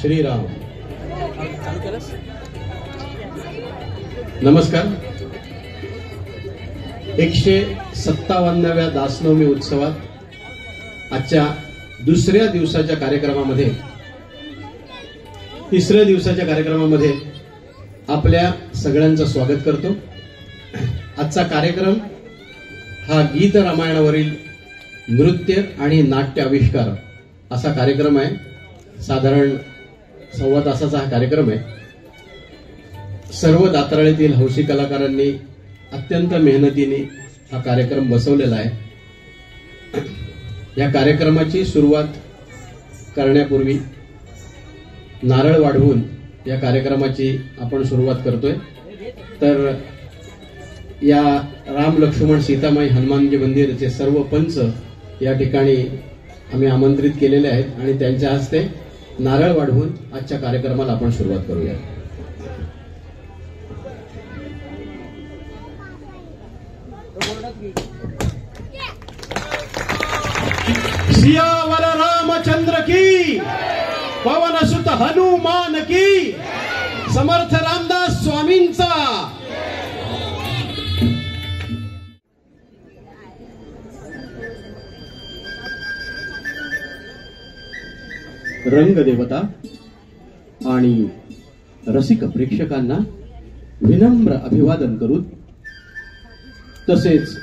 श्रीराम. नमस्कार. 157व्या दासनवमी उत्सवात आजच्या दुसऱ्या दिवसाच्या कार्यक्रमामध्ये, तिसऱ्या दिवसाच्या कार्यक्रमामध्ये आपल्या सगळ्यांचं स्वागत करतो. आजचा कार्यक्रम हा गीत रामायणावरील नृत्य आणि नाट्य आविष्कार असा कार्यक्रम आहे. साधारण 1.25 तासाचा हा कार्यक्रम आहे. सर्व दातारळीतील हौशी कलाकारांनी अत्यंत मेहनतीने हा कार्यक्रम बसवलेला आहे. या कार्यक्रमाची सुरुवात करण्यापूर्वी नारळ वाढवून या कार्यक्रमाची आपण सुरुवात करतोय. तर या राम लक्ष्मण सीतामाई हनुमानजी मंदिरचे सर्व पंच या ठिकाणी आम्ही आमंत्रित केलेले आहेत आणि त्यांच्या हस्ते नारळ वाढवून आजच्या कार्यक्रमाला आपण सुरुवात करूया. सियावर रामचंद्र की, पवन सुत हनुमान की, समर्थ रामदास स्वामींचा. रंगदेवता आणि रसिक प्रेक्षकांना विनम्र अभिवादन करून, तसेच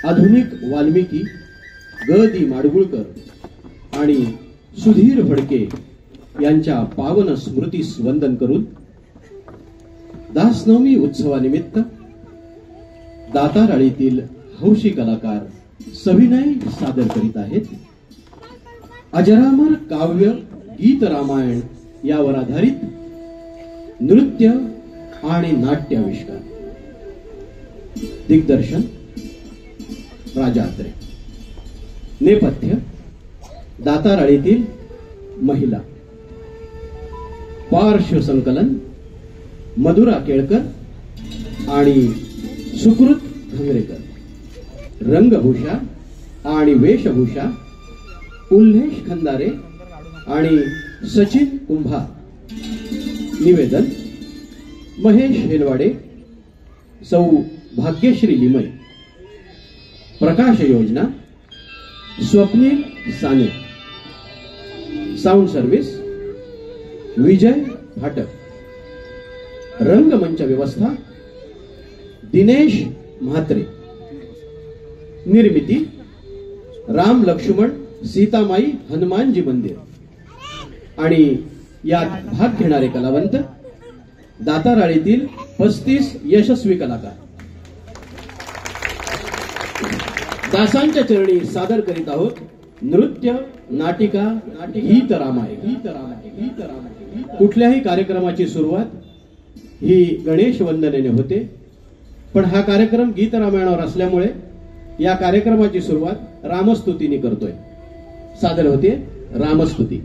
आधुनिक वाल्मिकी, ग दी माडगुळकर आणि सुधीर फडके यांच्या पावन स्मृतीस वंदन करून, दासनवमी उत्सवानिमित्त दाताराळीतील हौशी कलाकार सविनय सादर करीत आहेत. अजरामर काव्य गीत रामायण यावर आधारित नृत्य आणि नाट्य आविष्कार. दिग्दर्शन राजा अत्रे. नेपथ्य दाताराळीतील महिला. पार्श्वसंकलन मधुरा केळकर आणि सुकृत घंगरेकर. रंगभूषा आणि वेशभूषा उल्लेश खंदारे आणि सचिन कुंभार. निवेदन महेश हेलवाडे, सौ भाग्यश्री लिमय. प्रकाश योजना स्वप्नील साने. साऊंड सर्व्हिस विजय फाटक. रंगमंच व्यवस्था दिनेश म्हात्रे. निर्मिती राम लक्ष्मण सीतामाई हनुमानजी मंदिर. आणि यात भाग घेणारे कलावंत दाताराळीतील 35 यशस्वी कलाकार. दासांच्या चरणी सादर करीत आहोत नृत्य, नाटिका, गीत रामायण. कुठल्याही कार्यक्रमाची सुरुवात ही गणेश वंदनेने होते, पण हा कार्यक्रम गीत रामायणावर असल्यामुळे या कार्यक्रमाची सुरुवात रामस्तुतीने करतोय. सादर होते रामस्तुती.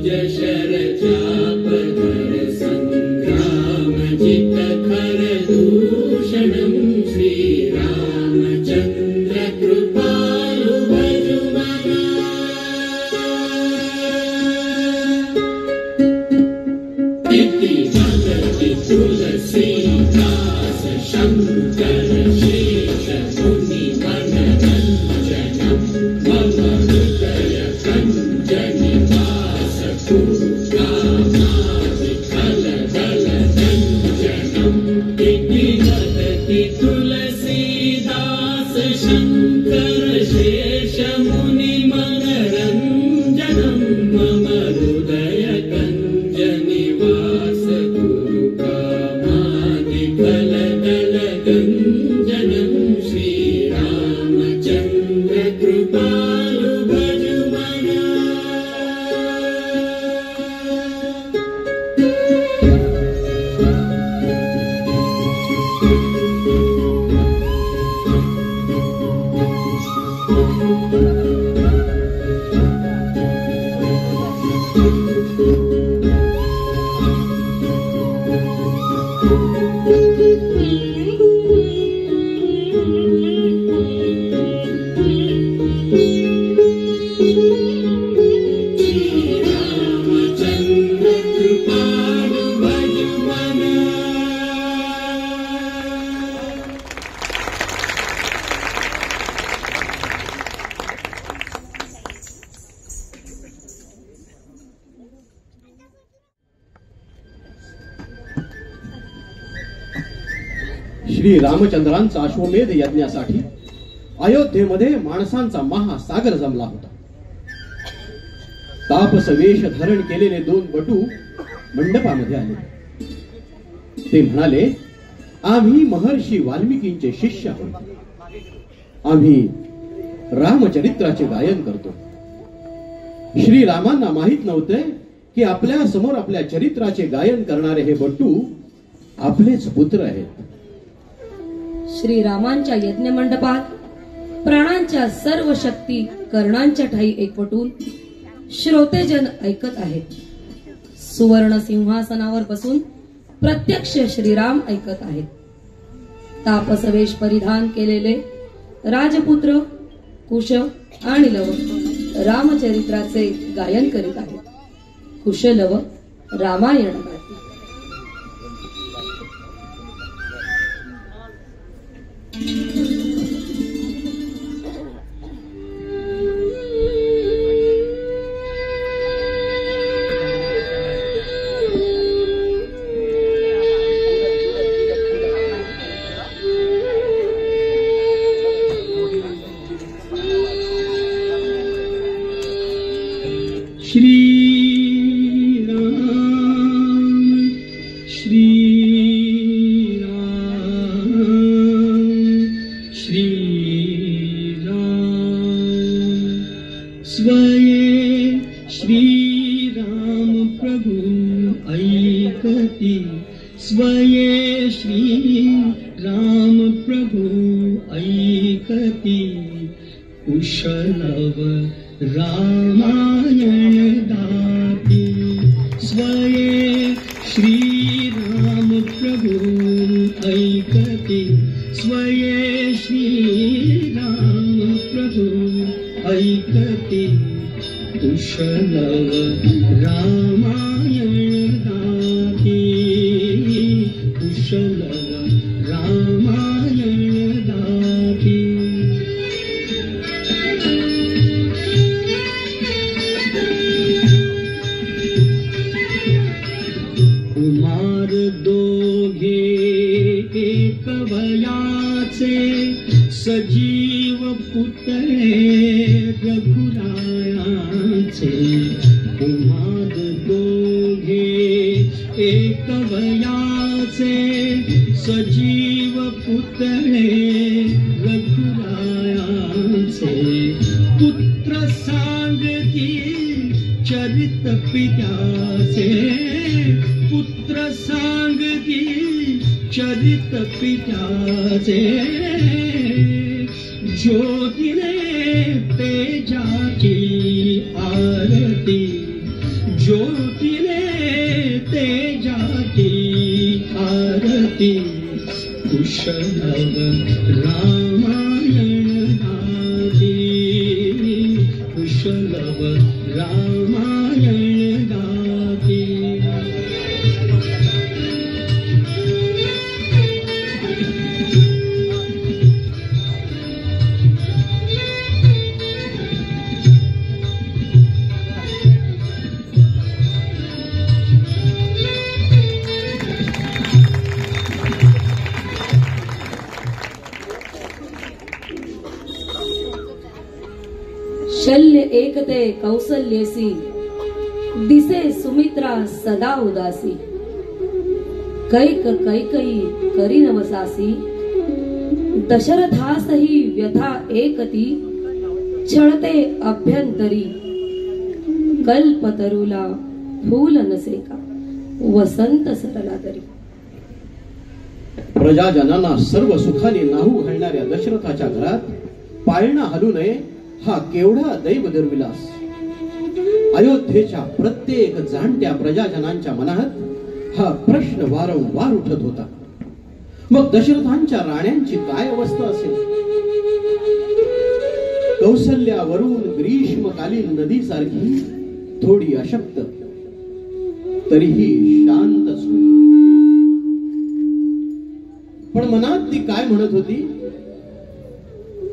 जशर चाप धर संग्राम जित खर दूषणं श्रीरामचंद्र कृपालु भजुमना इति जगति तुलसीदास शंकर शेष मुनि मनरंजनम मम हृदय कंजनिवास कुरुकामादि कलदल रंजनम इति जगति तुलसीदास शंकर शेष मुनि मनरंजनम मम हृदय कंजनिवास कुरुकामादि कलदल गंजनम श्रीरामचंद्र कृपालु भजुमना श्रीरामचंद्र कृपालु भजुमना श्री रामचंद्रांचा अश्वमेध यज्ञासाठी अयोध्येमध्ये माणसांचा महासागर जमला होता. तापसवेश धारण केलेले दोन बटू मंडपामध्ये आले. ते म्हणाले, आम्ही महर्षी वाल्मिकींचे शिष्य आहोत. आम्ही रामचरित्राचे गायन करतो. श्रीरामांना माहित नव्हते की आपल्या समोर आपल्या चरित्राचे गायन करणारे हे बट्टू आपलेच पुत्र आहेत. श्रीरामांच्या यज्ञ मंडपात प्राणांच्या सर्व शक्ती कर्णांच्या ठाई एकवटून श्रोतेजन ऐकत आहेत. सुवर्ण सिंहासनावर बसून प्रत्यक्ष श्रीराम ऐकत आहेत. तापसवेश परिधान केलेले राजपुत्र कुश आणि लव रामचरित्राचे गायन करीत आहेत. कुशलव रामायण गातात. स्वये श्री राम प्रभु ऐकती कुशलव रामायण गाती. स्वये श्री राम प्रभु ऐकती. स्वये श्री राम प्रभु ऐकती कुशलव रामायण गाती. कुशलव रामायण गाती. कुमार दोघे एक वयाचे सजीव पुतळे रघुरायाचे. कुमार दोघे एक वयाचे सजीव पुतळे रघुरायाचे. पुत्र सांगती चरित पित्याचे. पुत्र सांगती चरित पित्याचे. ज्योतिरे तेजाची आरती. ज्योतिले तेजाची आरती कुशलव रामायण गाती कुशलव रामायण गाती शल्य एकते कौसल्यसी दिसे सुमित्रा सदा उदासी कैक कैकई करी नवसासी दशरथासही व्यथा एकती छळते अभ्यंतरी कल्पतरुला फूल नसे का वसंत सरला तरी. प्रजाजनांना सर्व सुखाने नाहू घालणाऱ्या दशरथाच्या घरात पाळणा हलू नये हा केवढा दैव दुर्विलास. अयोध्येच्या प्रत्येक जाणत्या प्रजाजनांच्या मनात हा प्रश्न वारंवार उठत होता. मग दशरथांच्या राण्यांची काय अवस्था असेल. कौसल्यावरून ग्रीष्मकालीन नदीसारखी थोडी अशक्त तरीही शांत सुख. पण मनात ती काय म्हणत होती.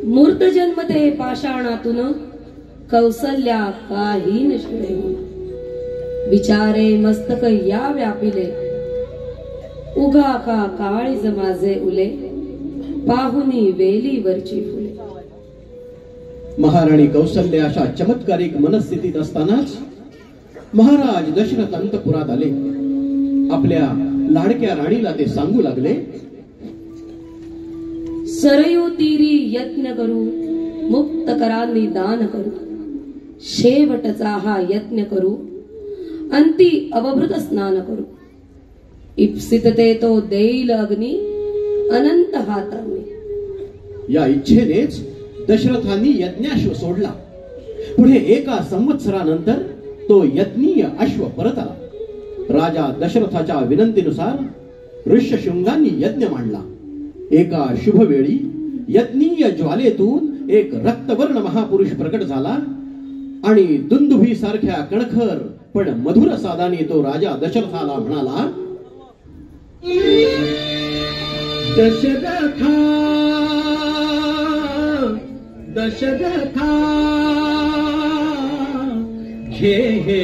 मूर्त जन्मते पाषाणातून कौसल्या काही नशिळे विचारे मस्तक या व्यापिले उगा का काळीज माझे उले पाहुनी वेलीवरची फुले. महाराणी कौसल्य अशा चमत्कारिक मनस्थितीत असतानाच महाराज दशरथ अंतपुरात आले. आपल्या लाडक्या राणीला ते सांगू लागले. सरयू तीरी यत्न करू मुक्त करांनी दान करू शेवटचा हा यत्न करू अंती अवभृत स्नान करू इप्सित ते तो देईल अग्नी अनंत हातांनी. या इच्छेनेच दशरथांनी यज्ञाश्व सोडला. पुढे एका संवत्सरानंतर तो यज्ञीय अश्व परत आला. राजा दशरथाच्या विनंतीनुसार ऋष्यशृंगांनी यज्ञ मांडला. एका शुभ वेळी यज्ञीय ज्वालेतून एक रक्तवर्ण महापुरुष प्रकट झाला आणि दुंदुभी सारख्या कणखर पण मधुर सादाने तो राजा दशरथाला म्हणाला. दशरथा दशरथा घे हे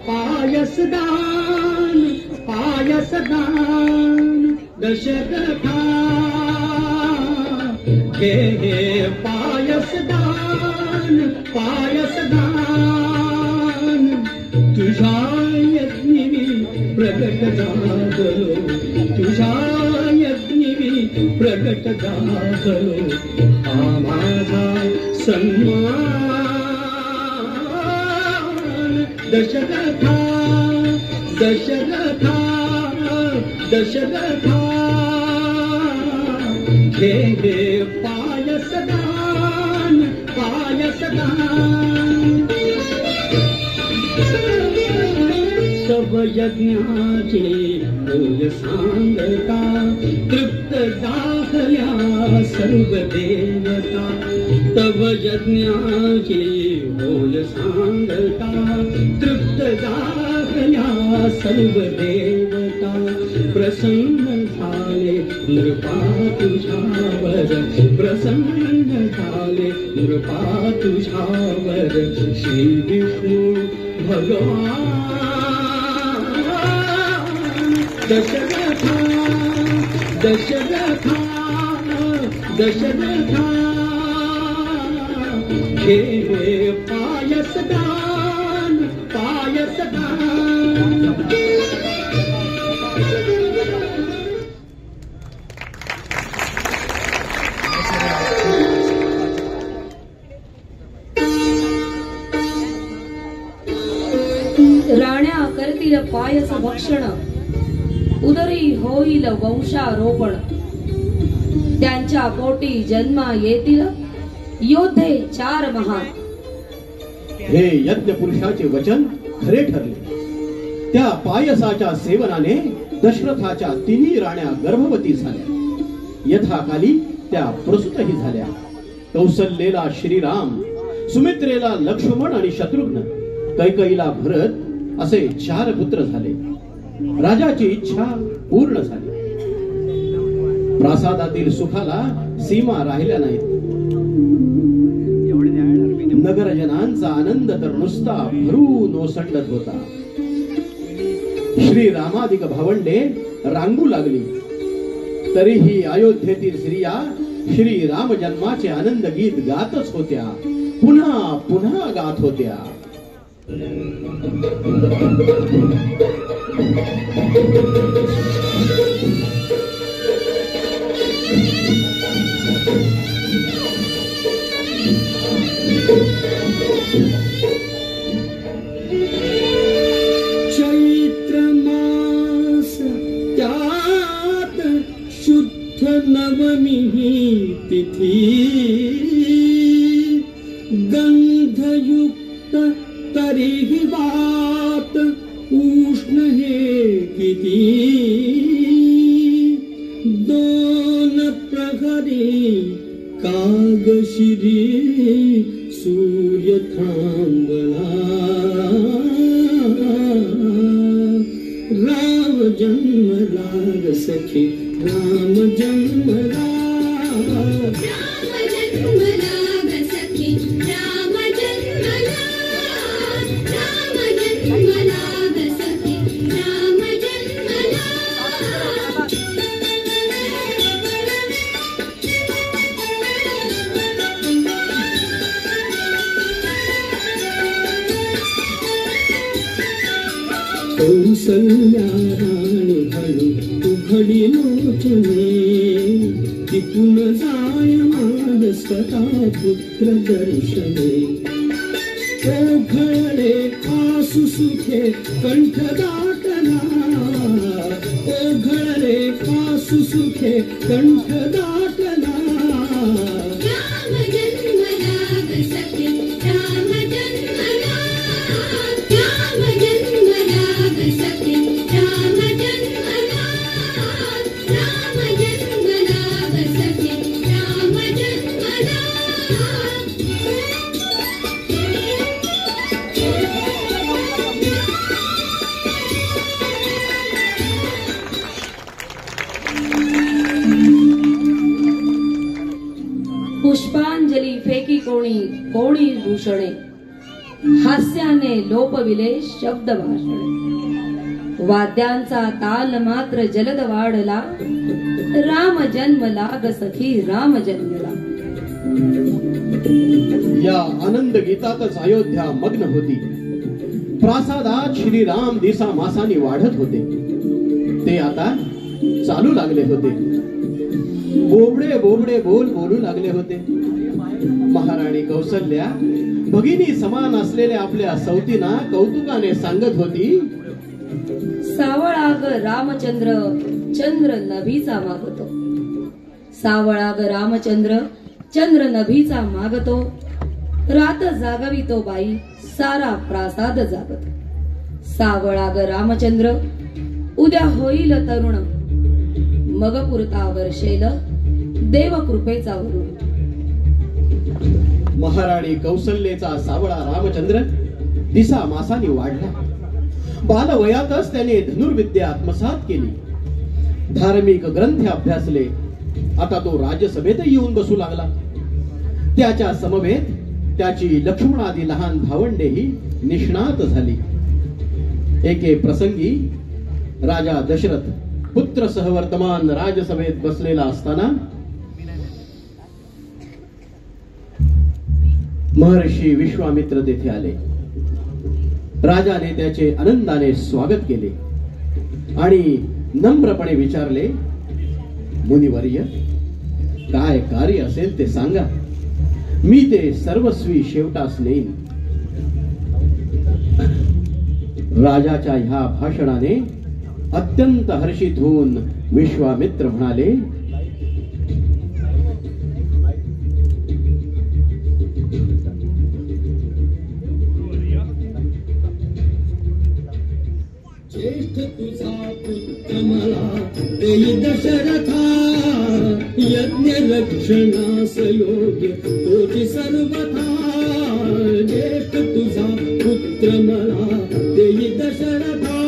पायसदान पायसदान दशरथा घे हे पायसदान पायसदान तुझ्या यज्ञी प्रगट झालो तुझ्या यज्ञी प्रगट झालो हा माझा सन्मान दशरथा दशरथा दशरथा घे हे पायसदान पायसदान सब यज्ञाची बोल सांगता तृप्त झाल्या सर्व देवता तव यज्ञाची बोल सांगता तृप्त झाल्या सर्व देवता प्रसन्न झाले नृपा तुझ्यावर प्रसन्न झाले नृपा तुझ्यावर श्री विष्णू भगवान दशरथा दशरथा दशरथा घे हे पायसदान पायसदान. राण्या करतील पायस भक्षण उदरी होईल वंशारोपण त्यांच्या पोटी जन्मा येतील योद्धे 4 महान. हे यज्ञ पुरुषाचे वचन खरे ठरले. त्या पायसाच्या सेवनाने दशरथाच्या तिन्ही राण्या गर्भवती झाल्या. यथाकाली त्या प्रसूतही झाल्या. कौसल्येला श्रीराम, सुमित्रेला लक्ष्मण आणि शत्रुघ्न, कैकईला भरत असे 4 पुत्र झाले. राजाची इच्छा पूर्ण झाली. प्रासादातील सुखाला सीमा राहिल्या नाहीत. नगरजनांचा आनंद तर नुसता भरून ओसंडत होता. श्रीरामादिक भावंडे रांगू लागली. तरीही अयोध्येतील स्त्रिया श्री राम जन्माचे आनंद गीत गातच होत्या, पुन्हा पुन्हा गात होत्या. चैत्र मास त्यात शुद्ध नवमी तिथी, गंधयुक्त तरीही वात उष्ण हे किती. 2 प्रहरी कागशिरी सूर्य थांबला. राम जन्मला ग सखी, राम जन्मला. राम जन्मला ग सखी, राम जन्मला. राम जन्मला ग सखी, राम जन्मला. कौसल्या राणी हळू उघडी लोचने, तिथून जाय माझ स्वतः पुत्र दर्शने. ओघळले आसु सुखे कंठ दाटला, ओघळले आसु सुखे कंठ दाटला. राम जन्मला ग सखी, राम जन्मला. राम जन्मला ग सखी, राम जन्मला. राम जन्मला ग सखी, राम जन्मला. पुष्पांजली फेकी कोणी, कोणी भूषणे, हास्याने लोपविले शब्द भाषणे. वाद्यांचा ताल मात्र जलद वाढला, राम जन्मला ग सखी, राम जन्मला. या आनंद गीतातच अयोध्या मग्न होती. प्रासादात श्रीराम दिसा मासानी वाढत होते. ते आता चालू लागले होते. बोबडे बोबडे बोल बोलू लागले होते. महाराणी कौसल्या भगिनी समान असलेल्या आपल्या सवतींना कौतुकाने सांगत होती. सावळाग रामचंद्र चंद्र नभीचा मागतो. सावळाग रामचंद्र चंद्र नभीचा मागतो. रात जागवितो बाई, सारा प्रासाद जागतो. सावळाग रामचंद्र उद्या होईल तरुण, मग पुरता वर्षेल देव कृपेचा वरुण. महाराणी कौसल्येचा सावळा रामचंद्र दिसा मासानी वाढला. बालवयातच त्याने धनुर्विद्या आत्मसात केली. धार्मिक ग्रंथ अभ्यासले. आता तो राज्यसभेत येऊन बसू लागला. त्याच्या समवेत त्याची लक्ष्मणादी लहान भावंडेही निष्णात झाली. एके प्रसंगी राजा दशरथ पुत्र सहवर्तमान राजसभेत बसलेला असताना महर्षी विश्वामित्र तेथे आले. राजाने त्याचे आनंदाने स्वागत केले आणि नम्रपणे विचारले, मुनिवर्य, काय कार्य असेल ते सांगा, मी ते सर्वस्वी शेवटास नेईन. राजाच्या ह्या भाषणाने अत्यंत हर्षित होऊन विश्वामित्र म्हणाले, ज्येष्ठ तुझा पुत्र मला देई दशरथा यज्ञ रक्षणास योग्य तोची सर्वथा ज्येष्ठ तुझा पुत्र मला देई दशरथा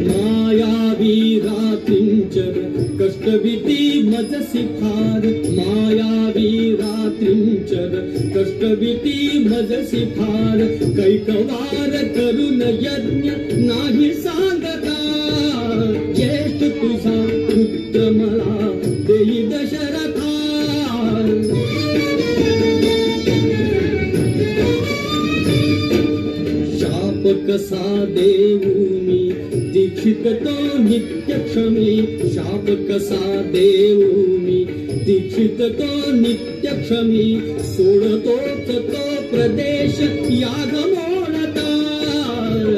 मायावी रात्रिंचर कष्टभीती मजसी फार मायावी रात्रिंचर कष्टभीती मजसी फार कैकवार करून यज्ञ नाही सांगता ज्येष्ठ तुझा पुत्र मला देई दशरथा शाप कसा देऊ मी दीक्षित तो नित्य क्षमी शाप कसा देऊ मी दीक्षित तो नित्य क्षमी सोडतोच तो प्रदेश याग मोडता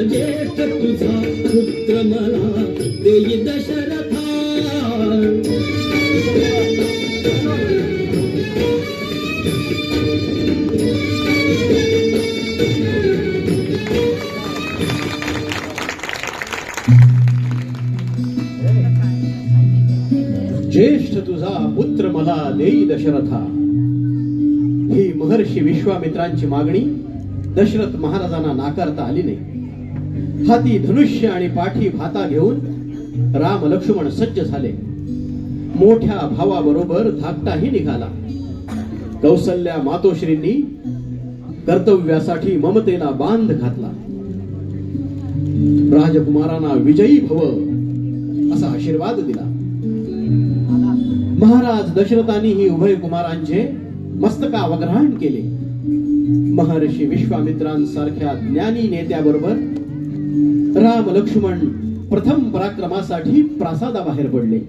ज्येष्ठ तुझा पुत्र मला देई दशरथा ज्येष्ठ तुझा पुत्र मला देई दशरथा ही महर्षी विश्वामित्रांची मागणी दशरथ महाराजांना नाकारता आली नाही. हाती धनुष्य आणि पाठी भाता घेऊन राम लक्ष्मण सज्ज झाले. मोठ्या भावाबरोबर धाकटाही निघाला. कौसल्या मातोश्रींनी कर्तव्यासाठी ममतेला बांध घातला. राजकुमारांना विजयी भव असा आशीर्वाद दिला. महाराज दशरथांनीही उभय कुमारांचे मस्तकावग्रहण केले. महर्षी विश्वामित्रांसारख्या ज्ञानी नेत्याबरोबर राम लक्ष्मण प्रथम पराक्रमासाठी प्रासादाबाहेर पडले.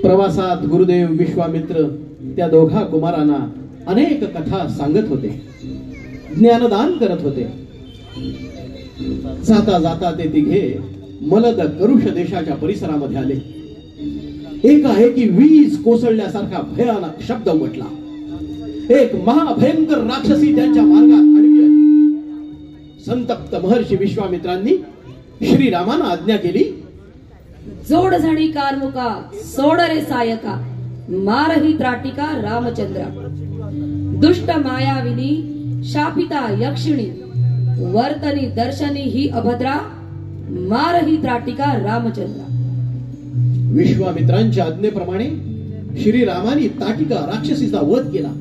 प्रवासात गुरुदेव विश्वामित्र त्या दोघा कुमारांना अनेक कथा सांगत होते, ज्ञानदान करत होते. जाता जाता ते तिघे मलद करुष देशाच्या परिसरामध्ये आले. एकाएकी वीज कोसळल्यासारखा भयानक शब्द उमटला. एक महाभयंकर राक्षसी त्यांच्या मार्गात आडवी आली. संतप्त महर्षी विश्वामित्रांनी श्रीरामांना आज्ञा केली, जोड झणी कारमुका सोड रे सायका मारही त्राटिका रामचंद्रा दुष्ट मायाविनी शापिता यक्षिणी वर्तनी दर्शनी ही अभद्रा मारही त्राटिका रामचंद्रा. विश्वामित्रांच्या आज्ञेप्रमाणे श्रीरामांनी ताटिका राक्षसीचा वध केला.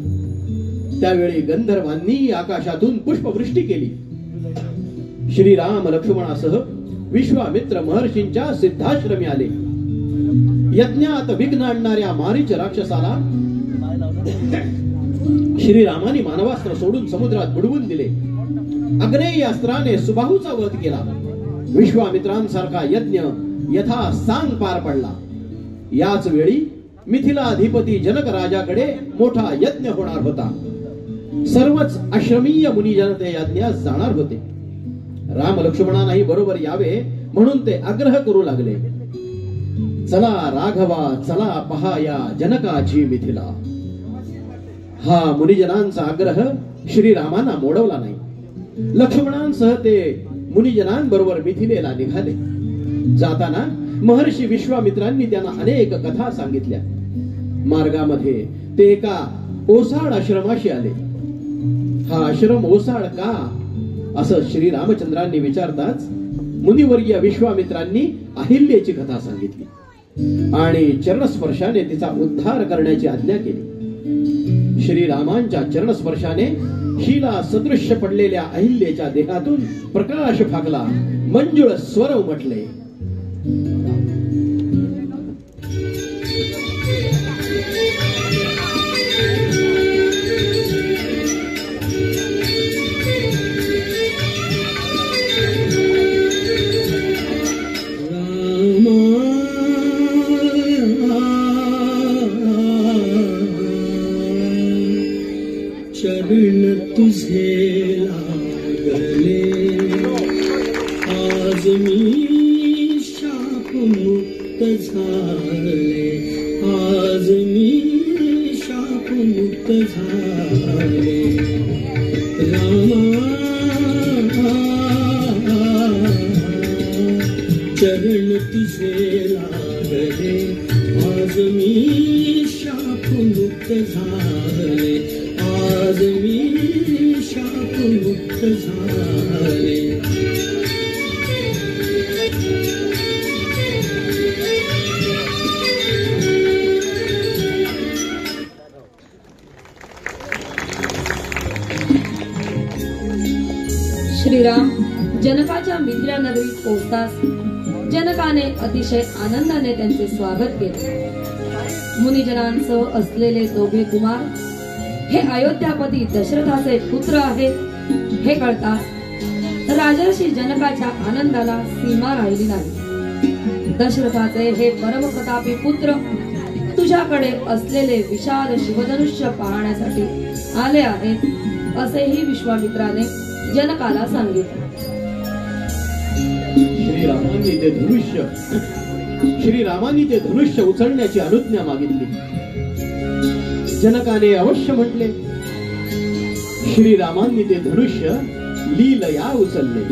त्यावेळी गंधर्वांनी आकाशातून पुष्पवृष्टी केली. श्रीराम लक्ष्मणासह विश्वामित्र महर्षींच्या सिद्धाश्रमी आले. यज्ञात विघ्न आणणाऱ्या मारीच राक्षसाला श्रीरामांनी मानवास्त्र सोडून समुद्रात बुडवून दिले. अग्नेय अस्त्राने सुबाहूचा वध केला. विश्वामित्रांसारखा यज्ञ यथा सांग पार पडला. याच वेळी मिथिलाधिपती जनक राजाकडे मोठा यज्ञ होणार होता. सर्वच आश्रमीय मुनिजन ते यज्ञास जाणार होते. राम लक्ष्मणांनाही बरोबर यावे म्हणून ते आग्रह करू लागले. चला राघवा चला पहा या जनकाची मिथिला. हा मुनिजनांचा आग्रह श्रीरामांना मोडवला नाही. लक्ष्मणांसह ते मुनिजनांबरोबर मिथिलेला निघाले. जाताना महर्षी विश्वामित्रांनी त्यांना अनेक कथा सांगितल्या. मार्गामध्ये ते एका ओसाड आश्रमाशी आले. हा आश्रम ओसाड का असं श्री रामचंद्रांनी विचारताच मुनिवर्य विश्वामित्रांनी अहिल्याची कथा सांगितली आणि चरणस्पर्शाने तिचा उद्धार करण्याची आज्ञा केली. श्रीरामांच्या चरणस्पर्शाने शिला सदृश्य पडलेल्या अहिल्याच्या देहातून प्रकाश फाकला. मंजुळ स्वर उमटले. चरण तुझे लागले आज मी शाप मुक्त झाले आज मी शाप मुक्त झाले रामा चरण तुझे लागले आज मी शापमुक्त झाले आज मी शापमुक्त झाले श्रीराम जनकाच्या मिथिला नगरीत पोहोचताच जनकाने अतिशय आनंदाने त्यांचे स्वागत केले. मुनिजनांसह असलेले दोघे कुमार हे अयोध्यापती दशरथाचे पुत्र आहेत हे कळताच राजर्षी जनकाच्या आनंदाला सीमा राहिली नाही. दशरथाचे हे परमप्रतापी पुत्र तुझ्याकडे असलेले विशाल शिवधनुष्य पाहण्यासाठी आले आहेत असेही विश्वामित्राने जनकाला सांगितले. श्रीरामांनी ते धनुष्य उचलण्याची अनुज्ञा मागितली. जनकाने अवश्य म्हटले. श्रीरामांनी ते धनुष्य लीलया उचलले.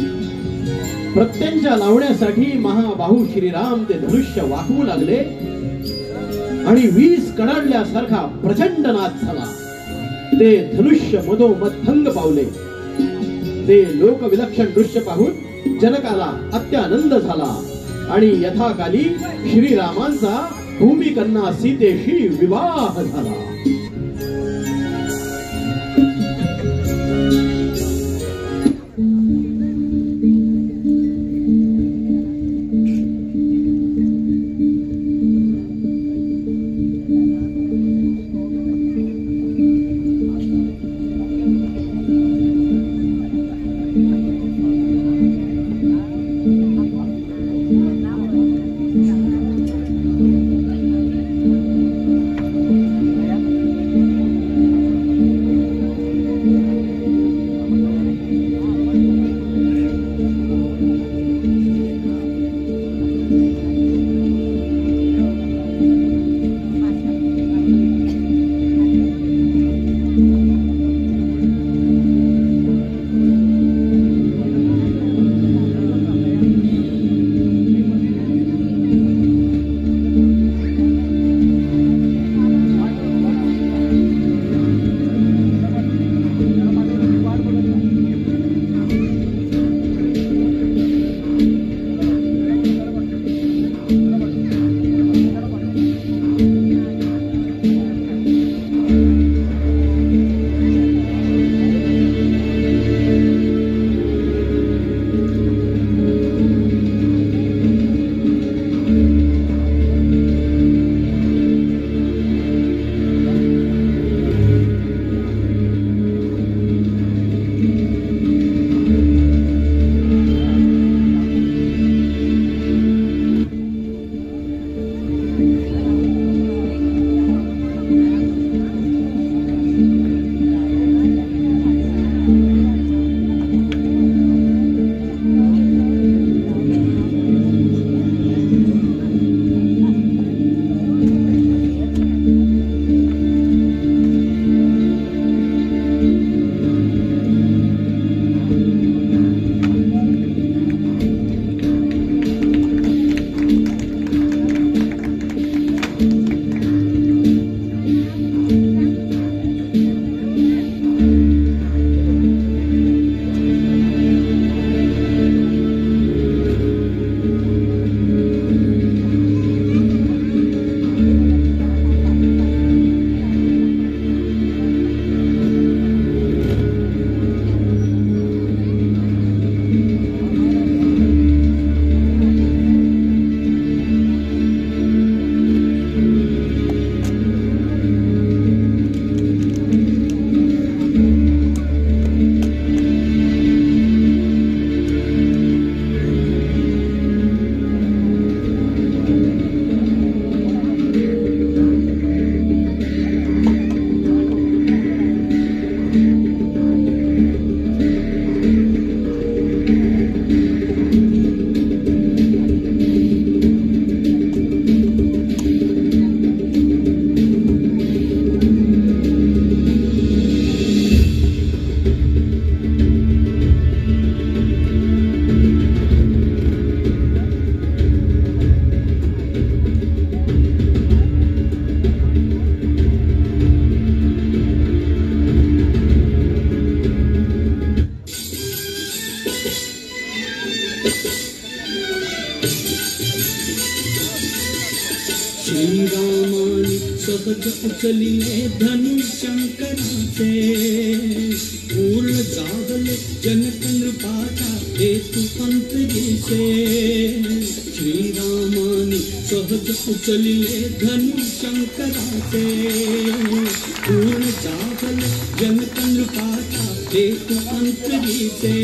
प्रत्यंच्या लावण्यासाठी महाबाहू श्रीराम ते धनुष्य वाकवू लागले आणि वीज कडाडल्यासारखा प्रचंड नाद झाला. ते धनुष्य मधोमध भंग पावले. ते लोकविलक्षण दृश्य पाहून जनकाला अत्यानंद झाला आणि यथाकाली श्रीरामांचा भूमिकन्या सीतेशी विवाह झाला. सहज उचलिले धनुशंकराचे पूर्ण जागले जनकनृपाचा हेतू अंतरीचे श्रीरामानी सहज उचलिले धनुशंकराचे पूर्ण जागले जनकनृपाचा हेतू अंतरीचे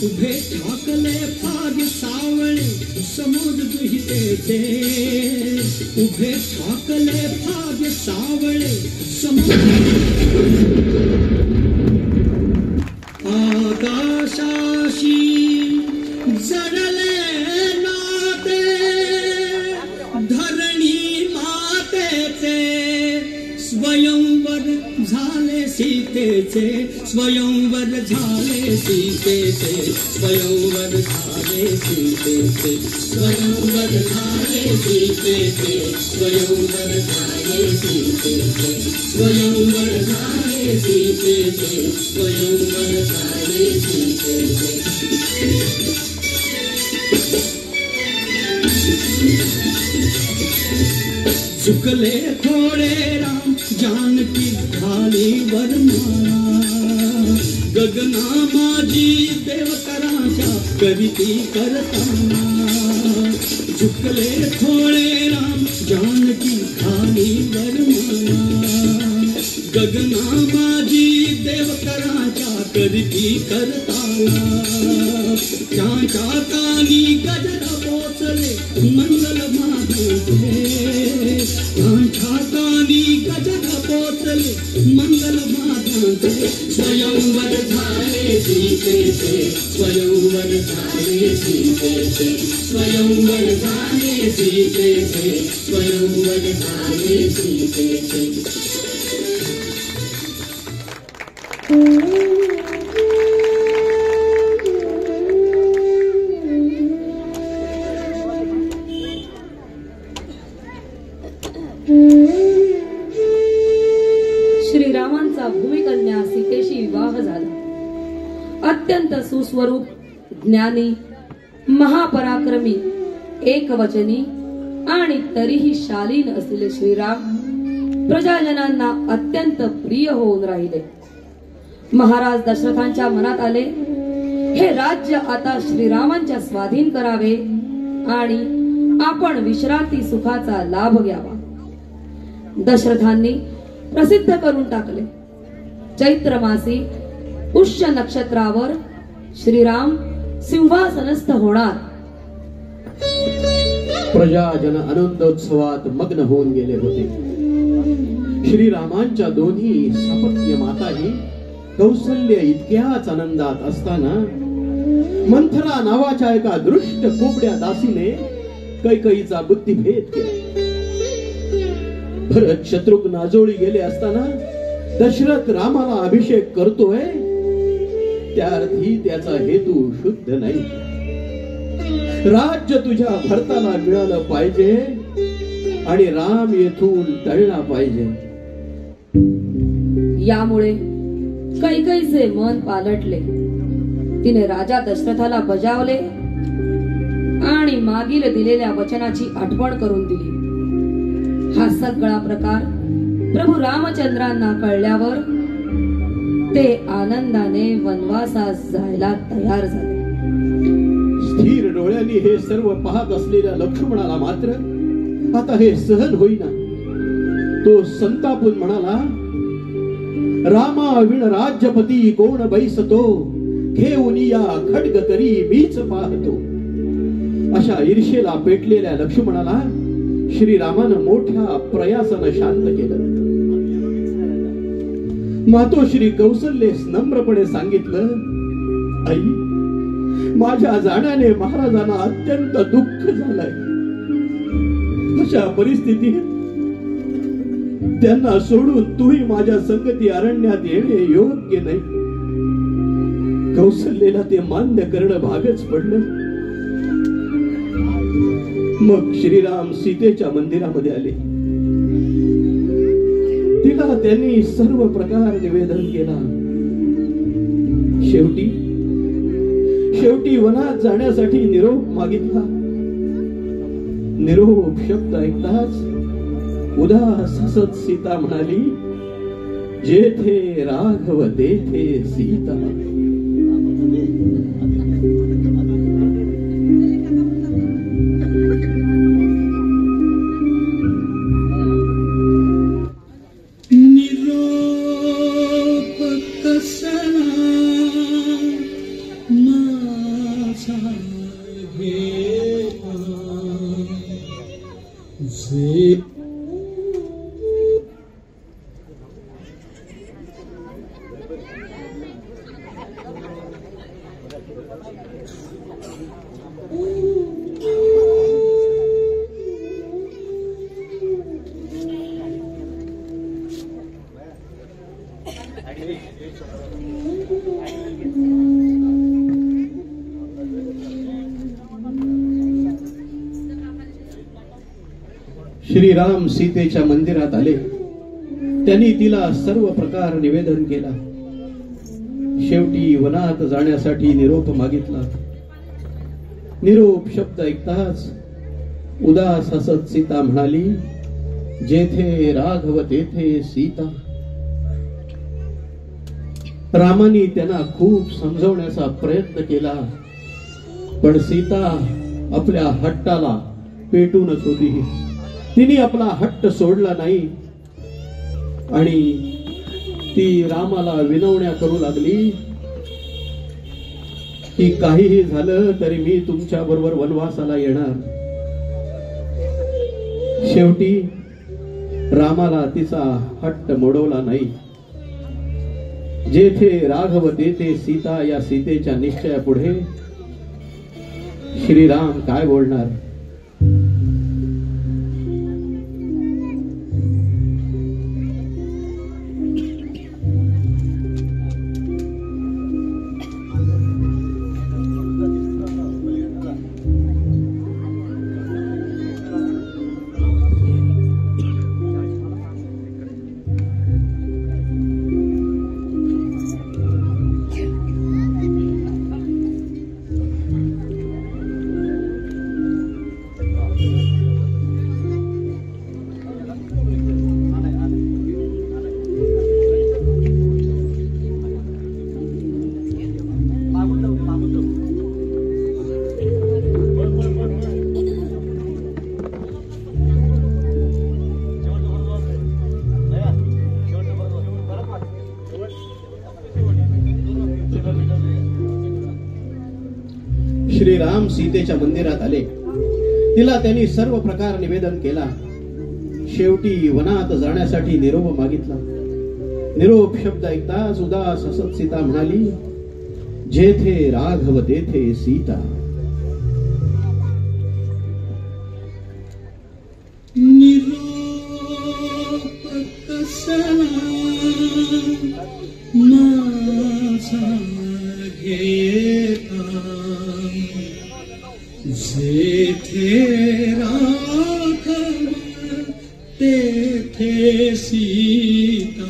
उभे ठाकले फार सावळे समोर दुहितेचे उभे ठाकले फार सावळे समोर आकाशाशी जडले नाते धरणी मातेचे स्वयंवर झाले सीतेचे स्वयंवर झाले सीतेचे स्वयंवर झाले सीतेचे स्वयंवर झाले सीतेचे स्वयंवर झाले सीतेचे स्वयंवर झाले सीतेचे स्वयंवर झाले सीतेचे चुकले थोडे राम जानकी घाली वरमाला गगना माझी देवकराच्या करीती करताना चुकले थोडे राम जानकी घाली वरमाला गगना माझी देवकराच्या करीती करताना त्याच्या कानी गजर पोचले मंगल माधवचे ठाकानी गजर पोचले मंगल माधवचे स्वयंवर झाले सीतेचे स्वयंवर झाले सीतेचे स्वयंवर झाले सीतेचे स्वयंवर झाले सीतेचे श्रीरामांचा भूमिकन्या सीतेशी विवाह झाला. अत्यंत सुस्वरूप, ज्ञानी, महापराक्रमी, एकवचनी आणि तरीही शालीन असलेले श्रीराम प्रजाजनांना अत्यंत प्रिय होऊन राहिले. महाराज दशरथांच्या मनात आले, हे राज्य आता श्रीरामांच्या स्वाधीन करावे आणि आपण विश्रांती सुखाचा लाभ घ्यावा. दशरथांनी प्रसिद्ध करून टाकले, चैत्र मासी पुष्य नक्षत्रावर श्रीराम सिंहासनस्थ होणार. प्रजाजन आनंदोत्सवात मग्न होऊन गेले होते. श्रीरामांच्या दोन्ही सपत्न्य माताही कौसल्य इतक्याच आनंदात असताना मंथरा नावाच्या एका दृष्ट कोपड्या दासीने कैकईचा बुद्धिभेद केला. भरत शत्रुघ्न आजोळी गेले असताना दशरथ रामाला अभिषेक करतोय, त्या अर्थी त्याचा हेतू शुद्ध नाही. राज्य तुझ्या भरताला मिळालं पाहिजे आणि राम येथून टळला पाहिजे. यामुळे कैकईचे मन पालटले. तिने राजा दशरथाला बजावले आणि मागील दिलेल्या वचनाची आठवण करून दिली. हा सगळा प्रकार प्रभू रामचंद्रांना कळल्यावर ते आनंदाने वनवासास जायला तयार झाले. स्थिर डोळ्यांनी हे सर्व पाहत असलेल्या लक्ष्मणाला मात्र आता हे सहन होईना. तो संतापून म्हणाला, रामा विण राज्यपती कोण बैसतो, घेऊन या खड्ग तरी मीच पाहतो. अशा ईर्षेला पेटलेल्या लक्ष्मणाला श्रीरामानं मोठ्या प्रयासानं शांत केलं. मातोश्री कौसल्येस नम्रपणे सांगितलं, आई, माझ्या जाण्याने महाराजांना अत्यंत दुःख झालंय. अशा परिस्थितीत त्यांना सोडून तूही माझ्या संगती अरण्यात येणे योग्य नाही. कौसल्येला ते मान्य करणं भागच पडलं. मग श्रीराम सीतेच्या मंदिरामध्ये आले. तिला त्यांनी सर्व प्रकार निवेदन केला. शेवटी वनात जाण्यासाठी निरोप मागितला. निरोप शब्द ऐकताच उदास हसत सीता म्हणाली, जेथे राघव तेथे सीता. निरोप कसला माझा घेता, जे श्रीराम सीतेच्या मंदिरात आले. त्यांनी तिला सर्व प्रकार निवेदन केला. शेवटी वनात जाण्यासाठी निरोप मागितला. निरोप शब्द ऐकताच उदास हसत सीता म्हणाली, जेथे राघव तेथे सीता. रामानी त्यांना खूप समजवण्याचा प्रयत्न केला, पण सीता आपल्या हट्टाला पेटूनच होती. तिने आपला हट्ट सोडला नाही आणि ती रामाला विनवण्या करू लागली की काहीही झालं तरी मी तुमच्या बरोबर वनवासाला येणार. शेवटी रामाला तिचा हट्ट मोडवला नाही. जेथे राघव तेथे सीता या सीतेच्या निश्चयापुढे श्रीराम काय बोलणार. श्रीराम सीतेच्या मंदिरात आले. तिला त्यांनी सर्व प्रकार निवेदन केला. शेवटी वनात जाण्यासाठी निरोप मागितला. निरोप शब्द ऐकताच उदास हसत सीता म्हणाली, जेथे राघव तेथे सीता. निरोप कसला माझा घेता, जेथे राघव तेथे सीता.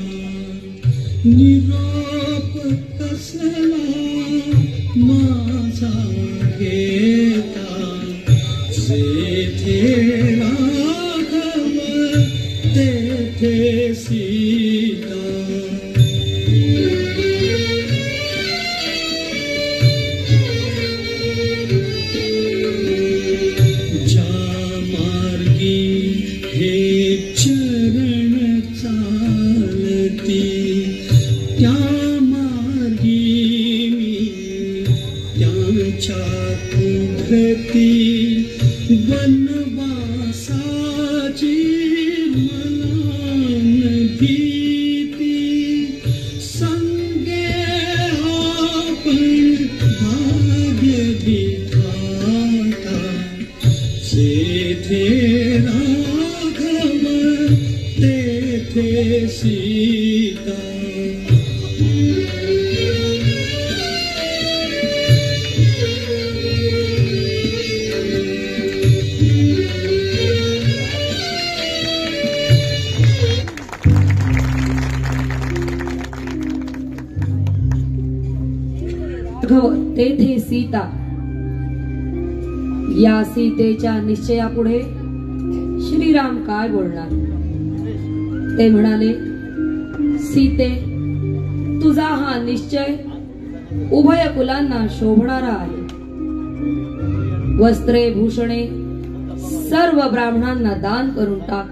निरोप कसला माझा घेता, जेथे राघव तेथे सीता. वनवासाची मनान भीती, संगे आपण भाग्य विधाता. जेथे राघव तेथे सीता. तेथे सीता या सीतेच्या निश्चयापुढे श्रीराम काय बोलणार. ते म्हणाले, सीते, तुझा हा निश्चय उभय कुलांना शोभणारा आहे. वस्त्रे भूषणे सर्व ब्राह्मणांना दान करून टाक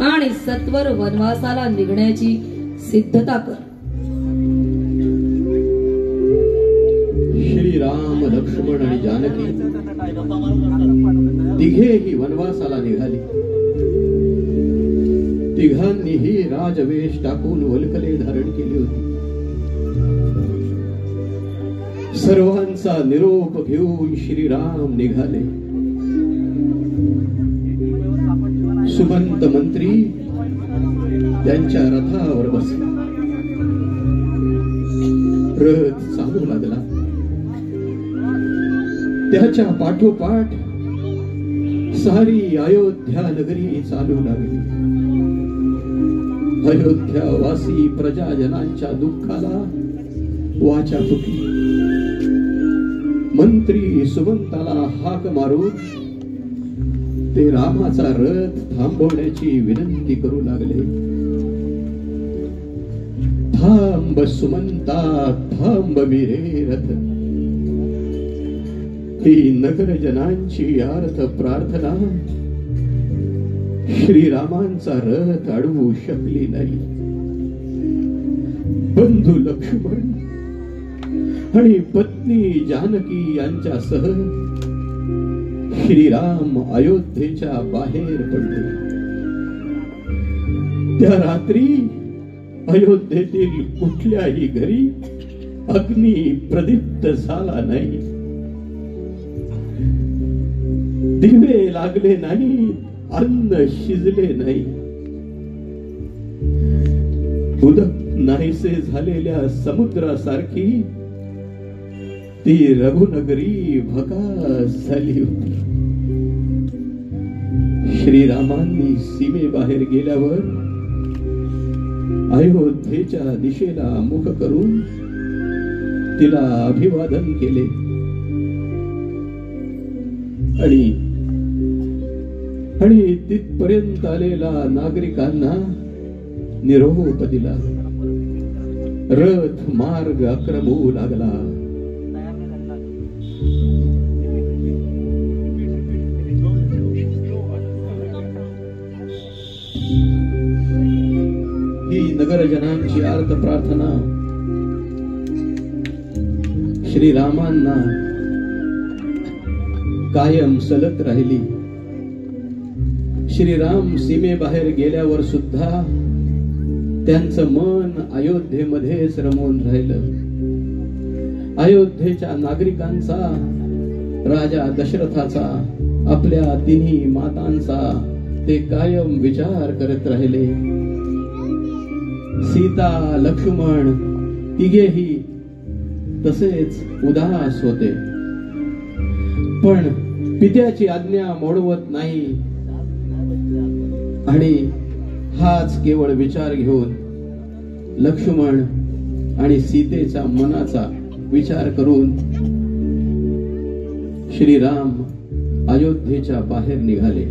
आणि सत्वर वनवासाला निघण्याची सिद्धता कर. श्रीराम, लक्ष्मण आणि जानकी तिघेही वनवासाला निघाली. तिघांनीही राजवेश टाकून वल्कले धारण केली होती. सर्वांचा निरोप घेऊन श्रीराम निघाले. सुमंत मंत्री त्यांच्या रथावर बसला. रथ चालू लागला. त्याच्या पाठोपाठ सारी अयोध्या नगरी चालू लागली. अयोध्यावासी प्रजाजनांच्या दुःखाला वाचा फुटली. मंत्री सुमंताला हाक मारून ते रामाचा रथ थांबवण्याची विनंती करू लागले. थांब सुमंता, थांब वीरे रथ. ही नगरजनांची आर्त प्रार्थना श्रीरामांचा रथ अडवू शकली नाही. बंधू लक्ष्मण आणि पत्नी जानकी यांच्यासह श्रीराम अयोध्येच्या बाहेर पडले. त्या रात्री अयोध्येतील कुठल्याही घरी अग्नी प्रदीप्त झाला नाही. दिवे लागले नाही, अन्न शिजले नाही. उदक नाहीसे झालेल्या समुद्रासारखी ती रघुनगरी भकास झाली होती. श्रीरामांनी सीमेबाहेर गेल्यावर अयोध्येच्या दिशेला मुख करून तिला अभिवादन केले आणि तिथपर्यंत आलेला नागरिकांना निरोप दिला. रथ मार्ग आक्रमू लागला. ही नगरजनांची आर्त प्रार्थना श्रीरामांना कायम सलत राहिली. श्रीराम सीमेबाहेर गेल्यावर सुद्धा त्यांचं मन अयोध्येमध्येच रमून राहिलं. अयोध्येच्या नागरिकांचा, राजा दशरथाचा, आपल्या तिन्ही मातांचा ते कायम विचार करत राहिले. सीता, लक्ष्मण तिघेही तसेच उदास होते. पण पित्याची आज्ञा मोडवत नाही आणि हाच केवळ विचार घेऊन लक्ष्मण आणि सीतेच्या मनाचा विचार करून श्रीराम अयोध्येच्या बाहेर निघाले.